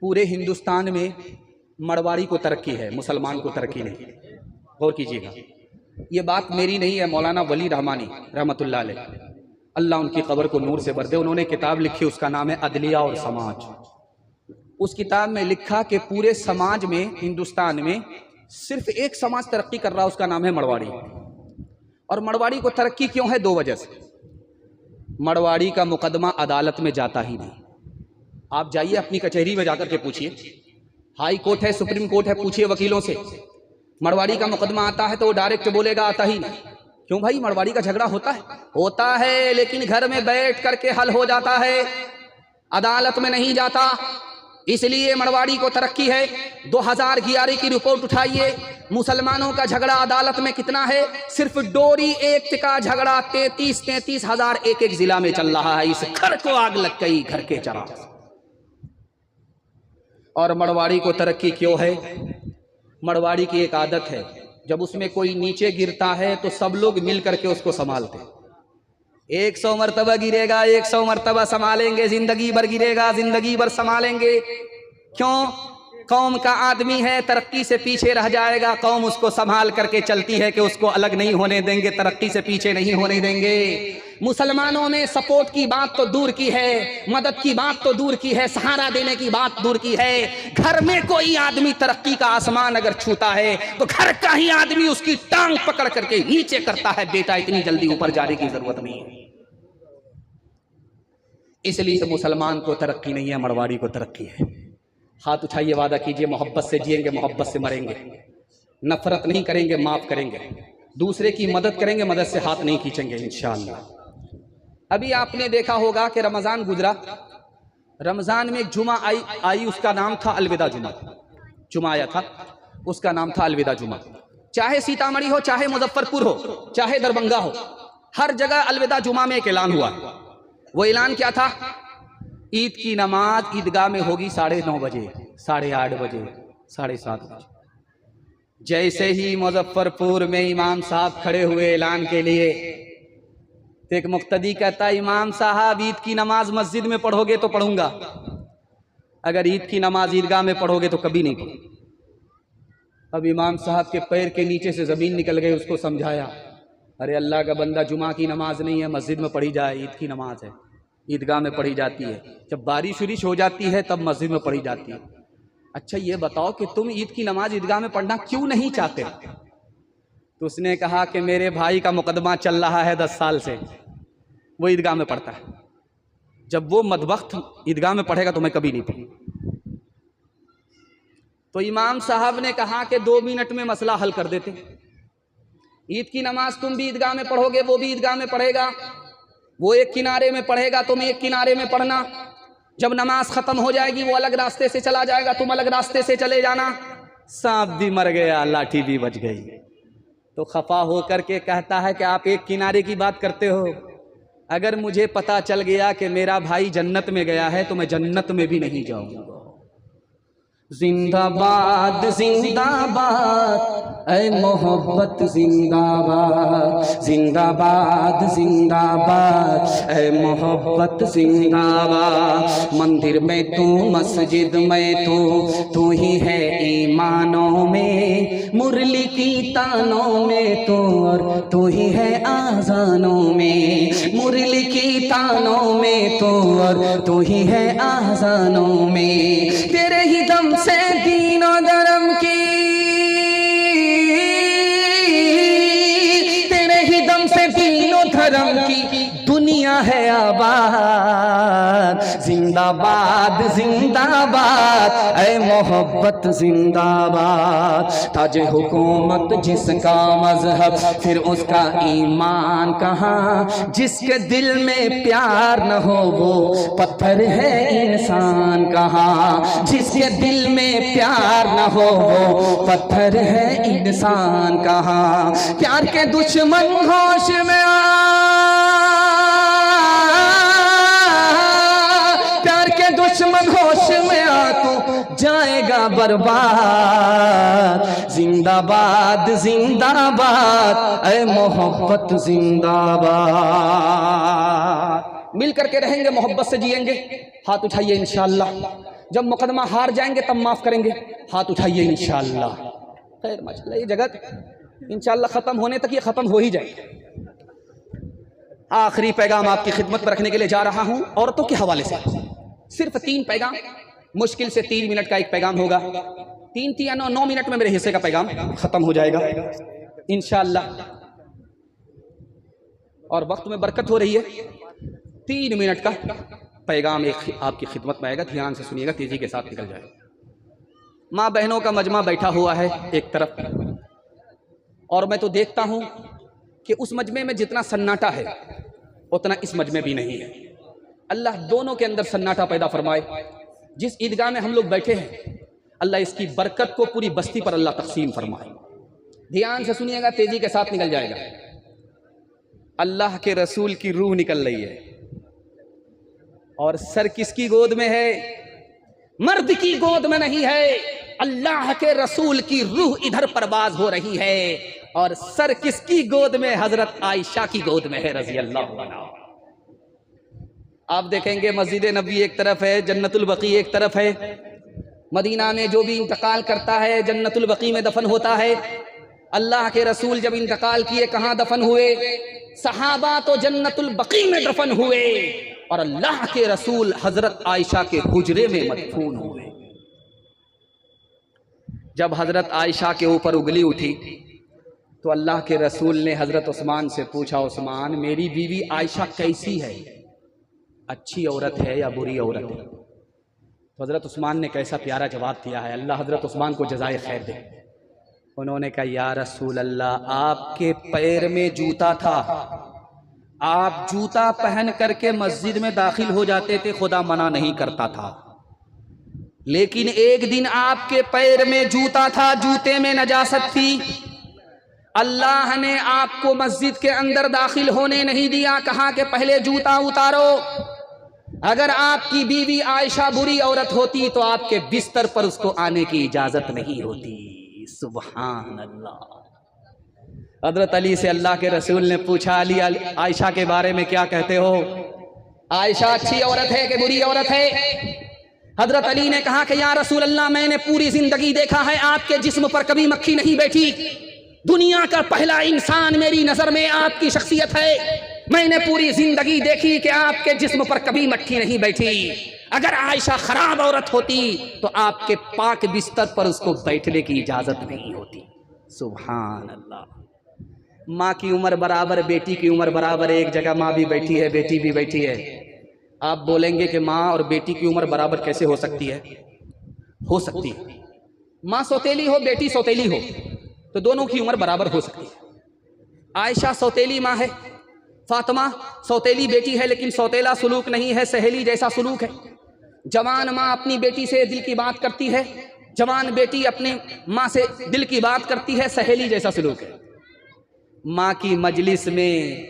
पूरे हिंदुस्तान में मरवाड़ी को तरक्की है, मुसलमान को तरक्की नहीं। गौर कीजिएगा, ये बात मेरी नहीं है, मौलाना वली रहमानी रहमतुल्लाह अलैह, अल्लाह उनकी कब्र को नूर से भर दे, उन्होंने किताब लिखी, उसका नाम है अदलिया और समाज। उस किताब में लिखा कि पूरे समाज में, हिंदुस्तान में सिर्फ एक समाज तरक्की कर रहा है, उसका नाम है मरवाड़ी। और मरवाड़ी को तरक्की क्यों है? 2 वजह से। मरवाड़ी का मुकदमा अदालत में जाता ही नहीं। आप जाइए अपनी कचहरी में जाकर के पूछिए, हाई कोर्ट है, सुप्रीम कोर्ट है, पूछिए वकीलों से, मरवाड़ी का मुकदमा आता है तो वो डायरेक्ट बोलेगा आता ही नहीं। क्यों भाई? मरवाड़ी का झगड़ा होता है, लेकिन घर में बैठ करके हल हो जाता है, अदालत में नहीं जाता, इसलिए मरवाड़ी को तरक्की है। 2011 की रिपोर्ट उठाइए, मुसलमानों का झगड़ा अदालत में कितना है? सिर्फ डोरी एक्ट का झगड़ा 33 हजार एक जिला में चल रहा है। इस घर को आग लग गई, घर के चराग। और मरवाड़ी को तरक्की क्यों है? मरवाड़ी की एक आदत है, जब उसमें कोई नीचे गिरता है तो सब लोग मिल करके उसको संभालते। 100 मरतबा गिरेगा, 100 मरतबा संभालेंगे, जिंदगी भर गिरेगा, जिंदगी भर संभालेंगे। क्यों? कौम का आदमी है, तरक्की से पीछे रह जाएगा, कौम उसको संभाल करके चलती है कि उसको अलग नहीं होने देंगे, तरक्की से पीछे नहीं होने देंगे। मुसलमानों में सपोर्ट की बात तो दूर की है, मदद की बात तो दूर की है, सहारा देने की बात दूर की है। घर में कोई आदमी तरक्की का आसमान अगर छूता है तो घर का ही आदमी उसकी टांग पकड़ करके नीचे करता है, बेटा इतनी जल्दी ऊपर जाने की जरूरत नहीं है। इसलिए मुसलमान को तरक्की नहीं है, मरवाड़ी को तरक्की है। हाथ उठाइए, वादा कीजिए मोहब्बत से जिएंगे, मोहब्बत से मरेंगे, नफरत नहीं करेंगे, माफ करेंगे, दूसरे की मदद करेंगे, मदद से हाथ नहीं खींचेंगे इंशाअल्लाह। अभी आपने देखा होगा कि रमजान गुजरा, रमजान में एक जुमा आई, उसका नाम था अलविदा जुमा। जुमा आया था, उसका नाम था अलविदा जुमा। चाहे सीतामढ़ी हो, चाहे मुजफ्फरपुर हो, चाहे दरभंगा हो, हर जगह अलविदा जुमा में एक ऐलान हुआ। वो ऐलान क्या था? ईद की नमाज ईदगाह में होगी 9:30 बजे, 8:30 बजे, 7:30 बजे। जैसे ही मुजफ्फरपुर में इमाम साहब खड़े हुए ऐलान के लिए, तो एक मुक्तदी कहता है, इमाम साहब ईद की नमाज मस्जिद में पढ़ोगे तो पढ़ूंगा, अगर ईद की नमाज ईदगाह में पढ़ोगे तो कभी नहीं पढ़ूंगा। अब इमाम साहब के पैर के नीचे से जमीन निकल गई। उसको समझाया, अरे अल्लाह का बंदा, जुमा की नमाज नहीं है मस्जिद में पढ़ी जाए, ईद की नमाज है, ईदगाह में पढ़ी जाती है। जब बारिश उरिश हो जाती है तब मस्जिद में पढ़ी जाती है। अच्छा ये बताओ कि तुम ईद की नमाज ईदगाह में पढ़ना क्यों नहीं चाहते? तो उसने कहा कि मेरे भाई का मुकदमा चल रहा है 10 साल से, वो ईदगाह में पढ़ता है, जब वो मदवक्त ईदगाह में पढ़ेगा तो मैं कभी नहीं पढ़ूंगा। तो इमाम साहब ने कहा कि 2 मिनट में मसला हल कर देते। ईद की नमाज तुम भी ईदगाह में पढ़ोगे, वो भी ईदगाह में पढ़ेगा, वो एक किनारे में पढ़ेगा, तुम एक किनारे में पढ़ना। जब नमाज खत्म हो जाएगी वो अलग रास्ते से चला जाएगा, तुम अलग रास्ते से चले जाना। सांप भी मर गया, लाठी भी बच गई। तो खफा होकर के कहता है कि आप एक किनारे की बात करते हो, अगर मुझे पता चल गया कि मेरा भाई जन्नत में गया है तो मैं जन्नत में भी नहीं जाऊंगा। जिंदाबाद जिंदाबाद ऐ मोहब्बत जिंदाबाद, जिंदाबाद जिंदाबाद ऐ मोहब्बत जिंदाबाद। मंदिर में तू, मस्जिद में तू ही है ईमानों में, मुरली की तानों में तू, और तू ही है आजानों में। मुरली की तानों में तू, और तू ही है आजानों में। तेरे ही दम से दीन और धर्म की, तेरे ही दम से दीन और धर्म की दुनिया है आबाद। जिंदाबाद जिंदाबाद ऐ मोहब्बत जिंदाबाद। ताजे हुकूमत जिसका मजहब, फिर उसका ईमान कहाँ। जिसके दिल में प्यार न हो वो पत्थर है इंसान कहाँ। जिसके दिल में प्यार न हो वो पत्थर है इंसान कहाँ। प्यार के दुश्मन होश में दुश्मन होश में आ तो जाएगा बर्बाद। जिंदाबाद जिंदाबाद ऐ मोहब्बत जिंदाबाद। मिल करके रहेंगे, मोहब्बत से जिएंगे। हाथ उठाइए इंशाअल्लाह। जब मुकदमा हार जाएंगे तब माफ करेंगे। हाथ उठाइए इंशाअल्लाह। खैर माशाअल्लाह, ये जगत इंशाअल्लाह खत्म होने तक ये खत्म हो ही जाएगी। आखिरी पैगाम आपकी खिदमत में रखने के लिए जा रहा हूं, औरतों के हवाले से। सिर्फ 3 पैगाम, मुश्किल से 3 मिनट का एक पैगाम होगा। 3 या 9 मिनट में मेरे हिस्से का पैगाम खत्म हो जाएगा इंशाअल्लाह, और वक्त में बरकत हो रही है। 3 मिनट का पैगाम एक आपकी खिदमत में आएगा, ध्यान से सुनिएगा, तेजी के साथ निकल जाएगा। माँ बहनों का मजमा बैठा हुआ है एक तरफ, और मैं तो देखता हूं कि उस मजमे में जितना सन्नाटा है उतना इस मजमे भी नहीं है। अल्लाह दोनों के अंदर सन्नाटा पैदा फरमाए। जिस ईदगाह में हम लोग बैठे हैं, अल्लाह इसकी बरकत को पूरी बस्ती पर अल्लाह तकसीम फरमाए। ध्यान से सुनिएगा, तेजी के साथ निकल जाएगा। अल्लाह के रसूल की रूह निकल रही है, और सर किसकी गोद में है? मर्द की गोद में नहीं है। अल्लाह के रसूल की रूह इधर परवाज हो रही है, और सर किसकी गोद में? हजरत आयशा की गोद में है रज़ी अल्लाह अन्हा। आप देखेंगे मस्जिद नबी एक तरफ है, जन्नतुल बकी एक तरफ है। मदीना में जो भी इंतकाल करता है जन्नतुल बकी में दफन होता है। अल्लाह के रसूल जब इंतकाल किए कहाँ दफन हुए? सहाबा तो जन्नतुल बकी में दफन हुए और अल्लाह के रसूल हजरत आयशा के हुजरे में मदफून हुए। जब हजरत आयशा के ऊपर उंगली उठी तो अल्लाह के रसूल ने हजरत उस्मान से पूछा, उस्मान मेरी बीवी आयशा कैसी है, अच्छी औरत है या बुरी औरत है? तो हजरत उस्मान ने कैसा प्यारा जवाब दिया है, अल्लाह हजरत उस्मान को जज़ाए खैर दे। उन्होंने कहा, या रसूल अल्लाह, आपके पैर में जूता था, आप जूता पहन करके मस्जिद में दाखिल हो जाते थे, खुदा मना नहीं करता था, लेकिन एक दिन आपके पैर में जूता था, जूते में नजासत थी, अल्लाह ने आपको मस्जिद के अंदर दाखिल होने नहीं दिया, कहा कि पहले जूता उतारो। अगर आपकी बीवी आयशा बुरी औरत होती तो आपके बिस्तर पर उसको आने की इजाजत नहीं होती। सुभान अल्लाह। हजरत अली से अल्लाह के रसूल ने पूछा, अली आयशा के बारे में क्या कहते हो, आयशा अच्छी औरत है कि बुरी औरत है? हजरत अली ने कहा कि या रसूल अल्लाह, मैंने पूरी जिंदगी देखा है आपके जिस्म पर कभी मक्खी नहीं बैठी, दुनिया का पहला इंसान मेरी नजर में आपकी शख्सियत है, मैंने पूरी जिंदगी देखी कि आपके जिस्म पर कभी मक्खी नहीं बैठी। अगर आयशा खराब औरत होती तो आपके पाक बिस्तर पर उसको बैठने की इजाजत नहीं होती। सुभान अल्लाह। माँ की उम्र बराबर, बेटी की उम्र बराबर, एक जगह माँ भी बैठी है, बेटी भी बैठी है। आप बोलेंगे कि माँ और बेटी की उम्र बराबर कैसे हो सकती है? हो सकती है। माँ सौतेली हो, बेटी सौतेली हो, तो दोनों की उम्र बराबर हो सकती है। आयशा सौतेली माँ है, फातिमा सौतेली बेटी है, लेकिन सौतेला सुलूक नहीं है, सहेली जैसा सुलूक है। जवान माँ अपनी बेटी से दिल की बात करती है, जवान बेटी अपने माँ से दिल की बात करती है, सहेली जैसा सुलूक है। माँ की मजलिस में,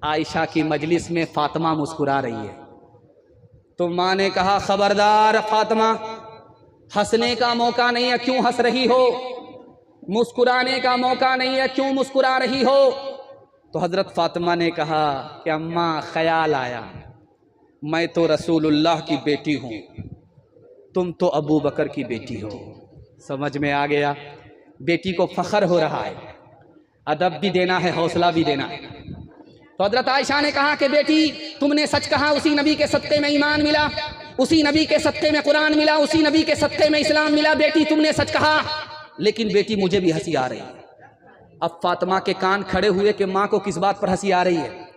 आयशा की मजलिस में फातिमा मुस्कुरा रही है, तो माँ ने कहा, खबरदार फातिमा, हंसने का मौका नहीं है, क्यों हंस रही हो? मुस्कुराने का मौका नहीं है, क्यों मुस्कुरा रही हो? तो हजरत फातिमा ने कहा कि अम्मा, ख्याल आया, मैं तो रसूलुल्लाह की बेटी हूँ, तुम तो अबू बकर की बेटी हो। समझ में आ गया? बेटी को फख्र हो रहा है, अदब भी देना है, हौसला भी देना है। तो हजरत आयशा ने कहा कि बेटी, तुमने सच कहा, उसी नबी के सत्ते में ईमान मिला, उसी नबी के सत्ते में कुरान मिला, उसी नबी के सत्ते में इस्लाम मिला। बेटी तुमने सच कहा, लेकिन बेटी मुझे भी हंसी आ रही है। अब फातिमा के कान खड़े हुए कि माँ को किस बात पर हंसी आ रही है।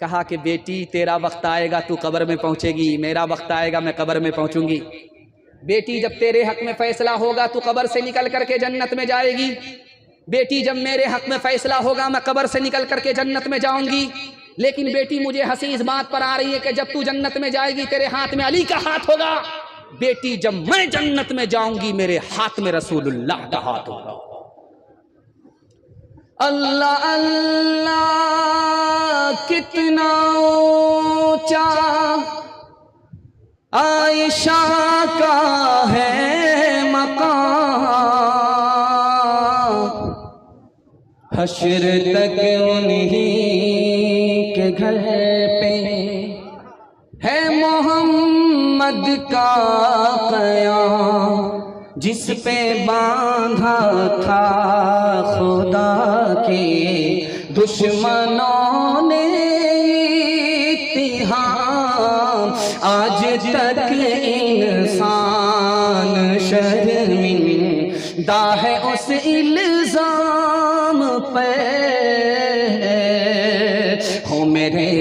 कहा कि बेटी, तेरा वक्त आएगा, तू कब्र में पहुंचेगी, मेरा वक्त आएगा, मैं कब्र में पहुंचूंगी। बेटी, जब तेरे हक में फैसला होगा तो कब्र से निकल करके जन्नत में जाएगी। बेटी, जब मेरे हक में फैसला होगा मैं कब्र से निकल करके जन्नत में जाऊंगी। लेकिन बेटी, मुझे हंसी इस बात पर आ रही है कि जब तू जन्नत में जाएगी तेरे हाथ में अली का हाथ होगा। बेटी, जब मैं जन्नत में जाऊंगी मेरे हाथ में रसूलुल्लाह का हाथ होगा। अल्लाह अल्लाह, कितना ऊंचा आयशा का है मकाम, हश्र तक उन्हीं के घर पे है मोहम्मद का क़याम, जिस पे बांधा था खुदा के दुश्मनों ने इत्तिहाम। आज तक इंसान शर्मिंदा है उस इल्जाम पे, हो मेरे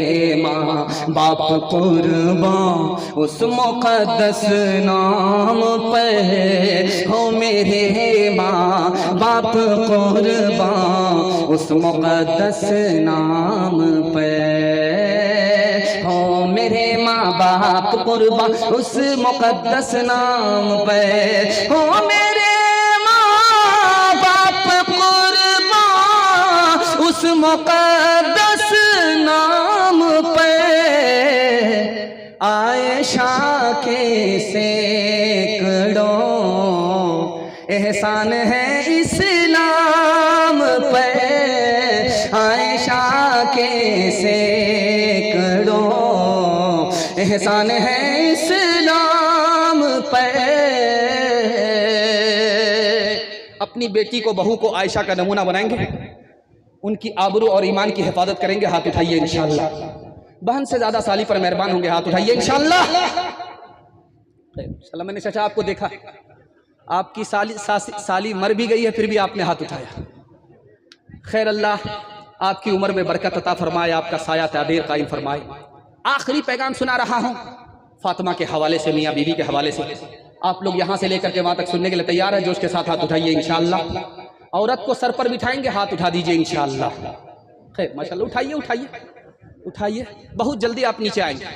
माँ बाप कुर्बान उस मुक़द्दस नाम पे, हो मेरे माँ बाप कुर्बान उस मुक़द्दस नाम पे, हो मेरे माँ बाप कुर्बान उस मुक़द्दस नाम पे, हो मेरे माँ बाप कुर्बान उस मुक़द्दस नाम पे। आयशा के सैकड़ों एहसान है इस्लाम पे, आयशा के सैकड़ों एहसान है इस्लाम पे। अपनी बेटी को, बहू को आयशा का नमूना बनाएंगे? उनकी आबरू और ईमान की हिफाजत करेंगे? हाथ उठाइए इंशाअल्लाह। बहन से ज्यादा साली पर मेहरबान होंगे? हाथ उठाइए इंशाअल्लाह। मैंने चाचा आपको देखा, आपकी साली मर भी गई है फिर भी आपने हाथ उठाया। खैर, अल्लाह आपकी उम्र में बरकत अता फरमाए, आपका साया ताबीर कायम फरमाए। आखिरी पैगाम सुना रहा हूं फातिमा के हवाले से, मियाँ बीवी के हवाले से। आप लोग यहां से लेकर के वहां तक सुनने के लिए तैयार है? जोश के साथ हाथ उठाइए इंशाअल्लाह। औरत को सर पर बिठाएंगे, हाथ उठा दीजिए इंशाअल्लाह। खैर माशाअल्लाह, उठाइए उठाइए उठाइए, बहुत जल्दी आप नीचे आएंगे।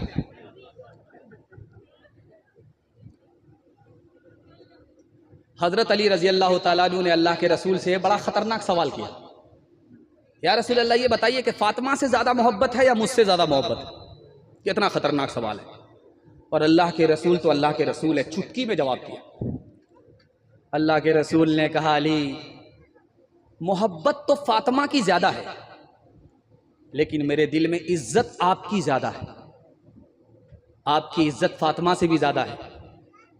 हजरत अली रजी अल्लाह तआला अन्हु ने अल्लाह के रसूल से बड़ा खतरनाक सवाल किया, या रसूल अल्लाह ये बताइए कि फातिमा से ज्यादा मोहब्बत है या मुझसे ज्यादा मोहब्बत है? कितना खतरनाक सवाल है। और अल्लाह के रसूल तो अल्लाह के रसूल है, चुटकी में जवाब दिया। अल्लाह के रसूल ने कहा, अली मोहब्बत तो फातिमा की ज्यादा है, लेकिन मेरे दिल में इज्जत आपकी ज्यादा है। आपकी इज्जत फातिमा से भी ज्यादा है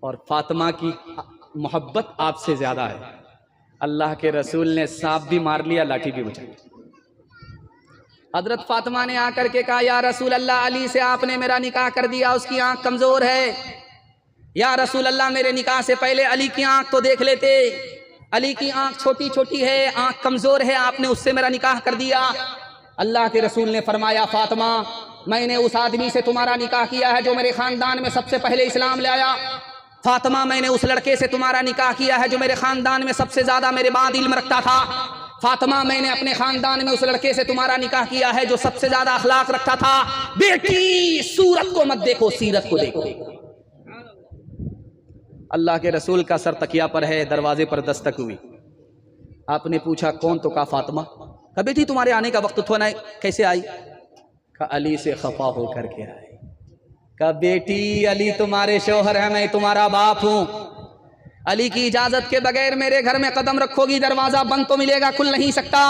और फातिमा की मोहब्बत आपसे ज्यादा है। अल्लाह के रसूल ने सांप भी मार लिया, लाठी भी बचाई। हजरत फातिमा ने आकर के कहा, या रसूल अल्लाह, अली से आपने मेरा निकाह कर दिया, उसकी आंख कमजोर है। या रसूल अल्लाह, मेरे निकाह से पहले अली की आंख तो देख लेते। अली की आंख छोटी छोटी है, आंख कमजोर है, आपने उससे मेरा निकाह कर दिया। अल्लाह के रसूल ने फरमाया, फातिमा, मैंने उस आदमी से तुम्हारा निकाह किया है जो मेरे खानदान में सबसे पहले इस्लाम ले आया। फातिमा, मैंने उस लड़के से तुम्हारा निकाह किया है जो मेरे खानदान में सबसे ज्यादा मेरे बाद इल्म रखता था। फातिमा, मैंने अपने खानदान में उस लड़के से तुम्हारा निकाह किया है जो सबसे ज्यादा अखलाक रखता था। बेटी, सूरत को मत देखो, सीरत को देखो। अल्लाह के रसूल का सर तकिया पर है, दरवाजे पर दस्तक हुई। आपने पूछा, कौन? तो कहा फातिमा। कहा, बेटी तुम्हारे आने का वक्त तो नहीं, कैसे आई? कहा, अली से खफा होकर के आई। कहा, बेटी अली तुम्हारे शौहर है, मैं तुम्हारा बाप हूं। अली की इजाजत के बगैर मेरे घर में कदम रखोगी, दरवाजा बंद तो मिलेगा, खुल नहीं सकता।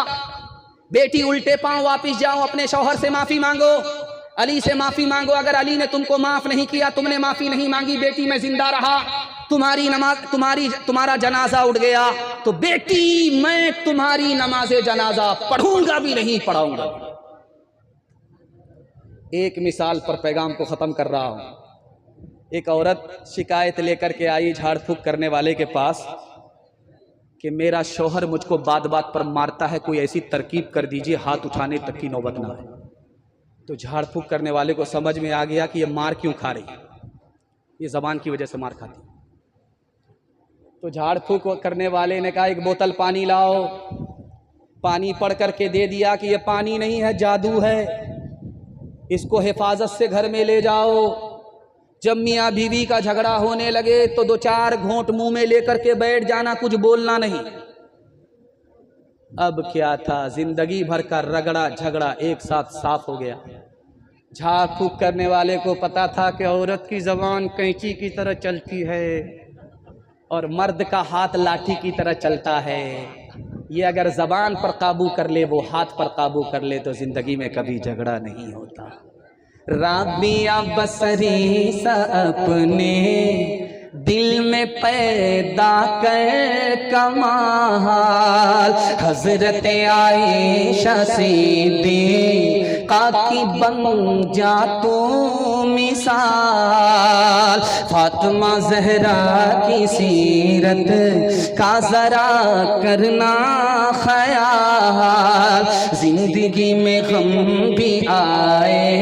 बेटी उल्टे पांव वापिस जाओ, अपने शौहर से माफी मांगो, अली से माफी मांगो। अगर अली ने तुमको माफ नहीं किया, तुमने माफी नहीं मांगी, बेटी मैं जिंदा रहा, तुम्हारी नमाज तुम्हारा जनाजा उठ गया, तो बेटी मैं तुम्हारी नमाज जनाजा पढ़ूंगा भी नहीं, पढ़ाऊंगा। एक मिसाल पर पैगाम को खत्म कर रहा हूं। एक औरत शिकायत लेकर के आई झाड़ फूक करने वाले के पास कि मेरा शौहर मुझको बात बात पर मारता है, कोई ऐसी तरकीब कर दीजिए हाथ उठाने तक की नौबत ना आए। तो झाड़ फूक करने वाले को समझ में आ गया कि ये मार क्यों खा रही है, ये जबान की वजह से मार खाती। तो झाड़ फूक करने वाले ने कहा, एक बोतल पानी लाओ। पानी पढ़ करके दे दिया कि ये पानी नहीं है, जादू है, इसको हिफाजत से घर में ले जाओ। जब मियाँ बीवी का झगड़ा होने लगे तो 2-4 घूंट मुंह में लेकर के बैठ जाना, कुछ बोलना नहीं। अब क्या था, जिंदगी भर का रगड़ा झगड़ा एक साथ साफ हो गया। झाड़ फूक करने वाले को पता था कि औरत की जबान कैंची की तरह चलती है और मर्द का हाथ लाठी की तरह चलता है। ये अगर जबान पर काबू कर ले, वो हाथ पर काबू कर ले, तो जिंदगी में कभी झगड़ा नहीं होता। राबिया बसरी सा अपने दिल में पैदा कर कमाल, हजरत आयशा सिद्दीक़ा की बन जा तू मिसाल, फातिमा ज़हरा की सीरत का जरा करना ख्याल, जिंदगी में गम भी आए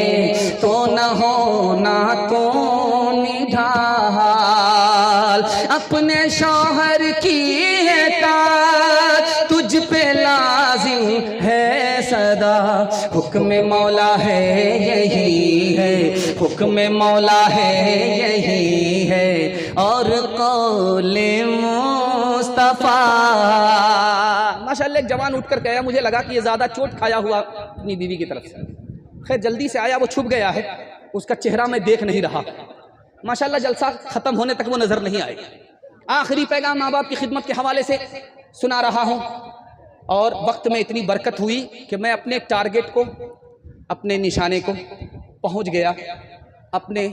तो न होना तो निढाल, अपने शौहर की एताअत तुझ पे लाजिम है सदा, हुक्म मौला है यही है, हुक्म मौला है यही है, और कौले मुस्तफा। माशाअल्लाह, एक जवान उठकर गया, मुझे लगा कि ये ज्यादा चोट खाया हुआ अपनी बीवी की तरफ से। खैर जल्दी से आया, वो छुप गया है, उसका चेहरा मैं देख नहीं रहा। माशाअल्लाह जलसा खत्म होने तक वो नजर नहीं आएगा। आखिरी पैगाम माँ बाप की खिदमत के हवाले से सुना रहा हूँ, और वक्त में इतनी बरकत हुई कि मैं अपने टारगेट को, अपने निशाने को पहुँच गया, अपने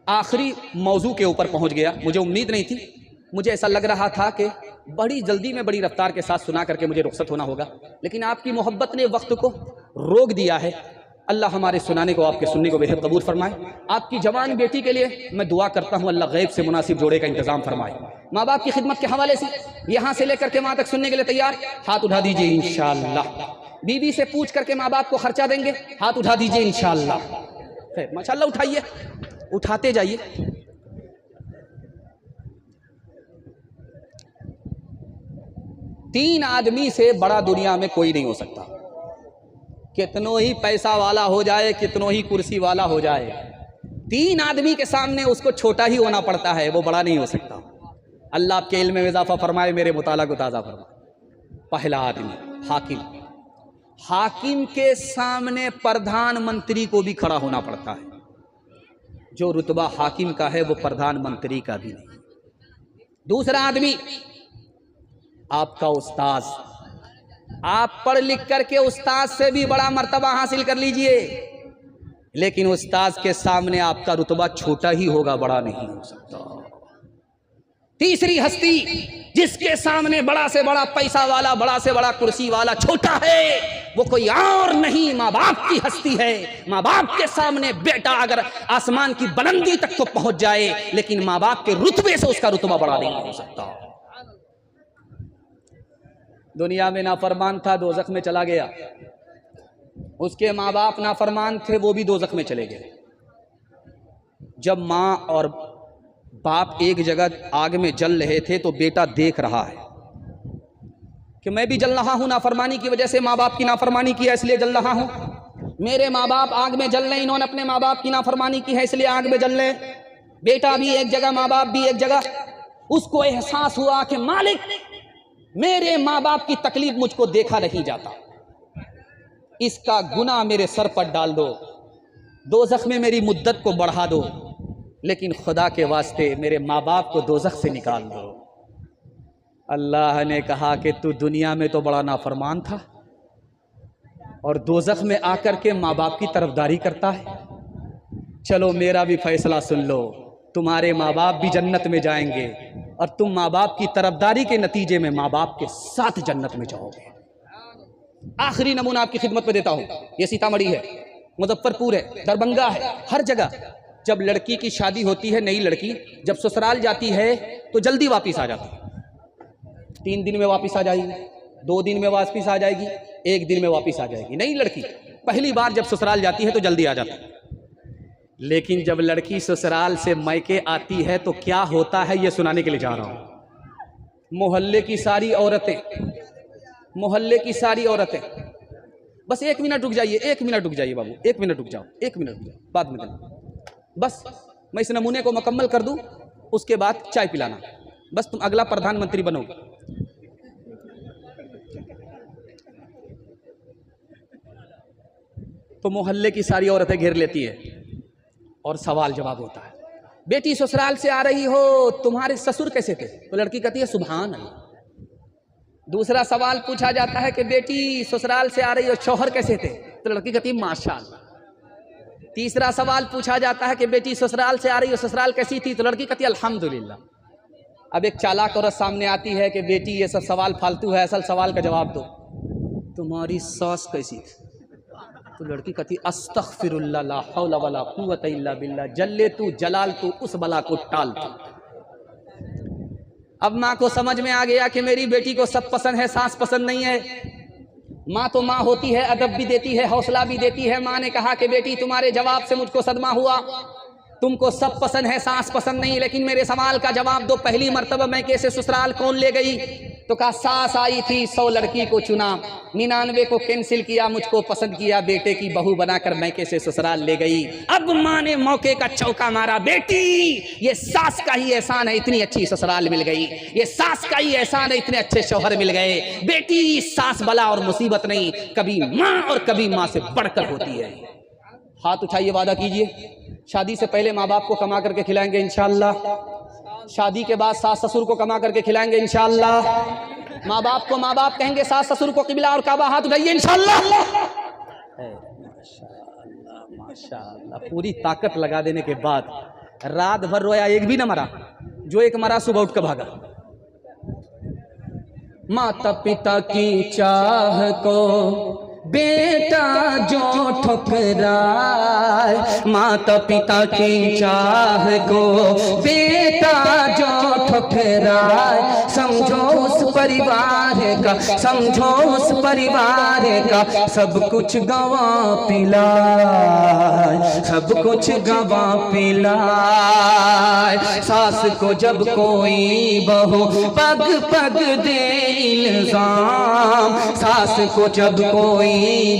आखिरी मौजू के ऊपर पहुँच गया। मुझे उम्मीद नहीं थी, मुझे ऐसा लग रहा था कि बड़ी जल्दी में बड़ी रफ्तार के साथ सुना करके मुझे रुखसत होना होगा, लेकिन आपकी मोहब्बत ने वक्त को रोक दिया है। अल्लाह हमारे सुनाने को, आपके सुनने को बेहद कबूल फरमाए। आपकी जवान बेटी के लिए मैं दुआ करता हूँ, अल्लाह गैब से मुनासिब जोड़े का इंतजाम फरमाए। माँ बाप की खिदमत के हवाले से यहाँ से लेकर के वहाँ तक सुनने के लिए तैयार, हाथ उठा दीजिए इंशाअल्लाह। बीवी से पूछ करके माँ बाप को खर्चा देंगे, हाथ उठा दीजिए इंशाअल्लाह। खैर माशाअल्लाह, उठाइए, उठाते जाइए। तीन आदमी से बड़ा दुनिया में कोई नहीं हो सकता। कितनों ही पैसा वाला हो जाए, कितनों ही कुर्सी वाला हो जाए, तीन आदमी के सामने उसको छोटा ही होना पड़ता है, वो बड़ा नहीं हो सकता। अल्लाह आपके इल्म में इजाफा फरमाए, मेरे मुताला को ताज़ा फरमाए। पहला आदमी हाकिम। हाकिम के सामने प्रधानमंत्री को भी खड़ा होना पड़ता है। जो रुतबा हाकिम का है वो प्रधानमंत्री का भी नहीं। दूसरा आदमी आपका उस्ताद। आप पढ़ लिख करके उस्ताद से भी बड़ा मर्तबा हासिल कर लीजिए, लेकिन उस्ताद के सामने आपका रुतबा छोटा ही होगा, बड़ा नहीं हो सकता। तीसरी हस्ती जिसके सामने बड़ा से बड़ा पैसा वाला, बड़ा से बड़ा कुर्सी वाला छोटा है, वो कोई और नहीं, माँ बाप की हस्ती है। माँ बाप के सामने बेटा अगर आसमान की बुलंदी तक तो पहुंच जाए, लेकिन माँ बाप के रुतबे से उसका रुतबा बड़ा नहीं हो सकता। दुनिया में नाफरमान था, दोज़ख में चला गया। उसके माँ बाप नाफरमान थे, वो भी दोज़ख में चले गए। जब माँ और बाप एक जगह आग में जल रहे थे तो बेटा देख रहा है कि मैं भी जल रहा हूँ, नाफरमानी की वजह से, माँ बाप की नाफरमानी की है इसलिए जल रहा हूँ। मेरे माँ बाप आग में जल रहे, इन्होंने अपने माँ बाप की नाफरमानी की है इसलिए आग में जल रहे। बेटा भी एक जगह, माँ बाप भी एक जगह। उसको एहसास हुआ कि मालिक, मेरे माँ बाप की तकलीफ मुझको देखा नहीं जाता, इसका गुनाह मेरे सर पर डाल दो, दोज़ख में मेरी मुद्दत को बढ़ा दो, लेकिन खुदा के वास्ते मेरे माँ बाप को दोज़ख से निकाल दो। अल्लाह ने कहा कि तू दुनिया में तो बड़ा नाफरमान था और दोज़ख में आकर के माँ बाप की तरफदारी करता है। चलो मेरा भी फैसला सुन लो, तुम्हारे माँ बाप भी जन्नत में जाएंगे और तुम माँ बाप की तरफदारी के नतीजे में माँ बाप के साथ जन्नत में जाओगे। आखिरी नमूना आपकी खिदमत में देता हूँ। ये सीतामढ़ी है, मुजफ्फरपुर है, दरभंगा है, हर जगह जब लड़की की शादी होती है, नई लड़की जब ससुराल जाती है तो जल्दी वापस आ जाती है। 3 दिन में वापस आ जाएगी, 2 दिन में वापस आ जाएगी, 1 दिन में वापस आ जाएगी। नई लड़की पहली बार जब ससुराल जाती है तो जल्दी आ जाती है। लेकिन जब लड़की ससुराल से मायके आती है तो क्या होता है, ये सुनाने के लिए जा रहा हूँ। मोहल्ले की सारी औरतें, मोहल्ले की सारी औरतें, बस 1 मिनट रुक जाइए, 1 मिनट रुक जाइए बाबू, 1 मिनट रुक जाओ, 1 मिनट रुक जाओ, बाद में देना। बस मैं इस नमूने को मुकम्मल कर दूं, उसके बाद चाय पिलाना, बस तुम अगला प्रधानमंत्री बनोगे। तो मोहल्ले की सारी औरतें घेर लेती है और सवाल जवाब होता है, बेटी ससुराल से आ रही हो, तुम्हारे ससुर कैसे थे? तो लड़की कहती है सुभान अल्लाह। दूसरा सवाल पूछा जाता है कि बेटी ससुराल से आ रही हो, शौहर कैसे थे? तो लड़की कहती है माशाअल्लाह। तीसरा सवाल पूछा जाता है कि बेटी ससुराल से आ रही हो, ससुराल कैसी थी? तो लड़की कहती है अल्हम्दुलिल्लाह। अब एक चालाक औरत सामने आती है कि बेटी ये सब सवाल फालतू है, असल सवाल का जवाब दो, तुम्हारी सास कैसी थी? तो लड़की कहती अस्तगफिरुल्लाह ला हौला वला कुव्वता इल्ला बिल्लाह, जल्ले तू जलाल तू, उस बला को टाल तू। अब माँ को समझ में आ गया कि मेरी बेटी को सब पसंद है, सास पसंद नहीं है। माँ तो माँ होती है, अदब भी देती है, हौसला भी देती है। माँ ने कहा कि बेटी तुम्हारे जवाब से मुझको सदमा हुआ, तुमको सब पसंद है, सास पसंद नहीं, लेकिन मेरे सवाल का जवाब दो, पहली मर्तबा मैं कैसे ससुराल कौन ले गई? तो कहा सास आई थी, 100 लड़की को चुना, 99 को कैंसिल किया, मुझको पसंद किया, बेटे की बहू बनाकर मैं कैसे ससुराल ले गई। अब माँ ने मौके का चौका मारा, बेटी ये सास का ही एहसान है, इतनी अच्छी ससुराल मिल गई, ये सास का ही एहसान है, इतने अच्छे शौहर मिल गए। बेटी सास बला और मुसीबत नहीं, कभी माँ और कभी माँ से बढ़कर होती है। हाथ उठाइए, वादा कीजिए शादी से पहले माँ बाप को कमा करके खिलाएंगे इंशाअल्लाह, शादी के बाद सास ससुर को कमा करके खिलाएंगे इंशाअल्लाह, माँ बाप को माँ बाप कहेंगे, सास ससुर को किबला और काबा। हाथ उठाइए इंशाअल्लाह। माशाअल्लाह माशाअल्लाह। पूरी ताकत लगा देने के बाद रात भर रोया, एक भी ना मरा, जो एक मरा सुबह उठ कर भागा। माता पिता की चाह को बेटा जो ठुकराए, माता पिता की चाह को बेटा जो ठुकराए, समझो उस परिवार का, समझो उस परिवार का सब कुछ गवा पिलाए, सब कुछ गवा पिलाए। सास को जब कोई बहू पग पग दे इल्जाम, सास को जब कोई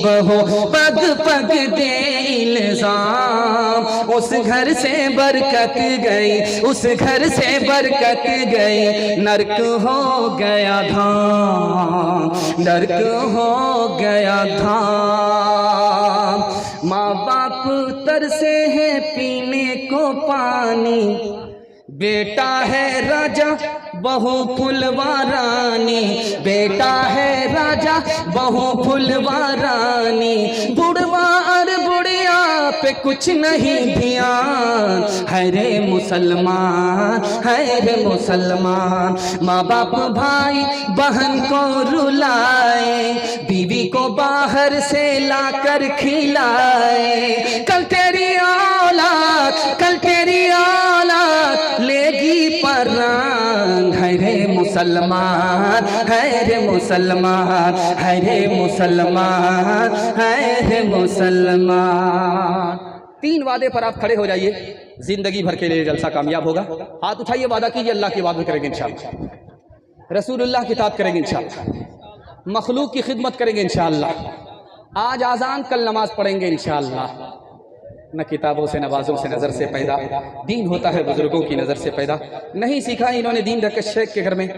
बहू पग पग दे इल्जाम, उस घर से बरकत गई, उस घर से बरकत गई, नरक हो गया धाम, नरक हो गया धाम। माँ बाप तरसे हैं पीने को पानी, बेटा है राजा बहू फुलवा रानी, बेटा है राजा बहू फुलवा रानी, बुढ़वा और बुढ़िया पे कुछ नहीं ध्यान, है रे मुसलमान, है रे मुसलमान। माँ बाप भाई बहन को रुलाए, बीवी को बाहर से लाकर खिलाए, कल तेरी औलाद, कल तेरी औलाद लेगी परान, है रे मुसलमान, है रे मुसलमान, है रे मुसलमान, है रे मुसलमान। 3 वादे पर आप खड़े हो जाइए, जिंदगी भर के लिए जलसा कामयाब होगा। हाथ उठाइए, वादा कीजिए अल्लाह की इबादत करेंगे इंशाअल्लाह, रसूलुल्लाह की इताअत करेंगे इंशाअल्लाह, मखलूक की खिदमत करेंगे इंशाअल्लाह, आज आज़ान कल नमाज पढ़ेंगे इंशाअल्लाह। न किताबों से नवाजों से नज़र से पैदा, दीन होता है बुजुर्गों की नज़र से पैदा। नहीं सीखा इन्होंने दीन रखे शेख के घर में,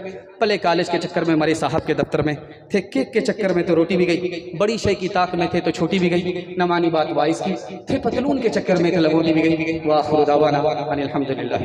पले कॉलेज के चक्कर में, मरे साहब के दफ्तर में थे, केक के चक्कर में तो रोटी भी गई, बड़ी शे की ताक में थे तो छोटी भी गई, न मानी बात वाइस की, थे पतलून के चक्कर में तो लगोटी भी गई। वाह खुदा वाना अनिल हम्दुलिल्लाह।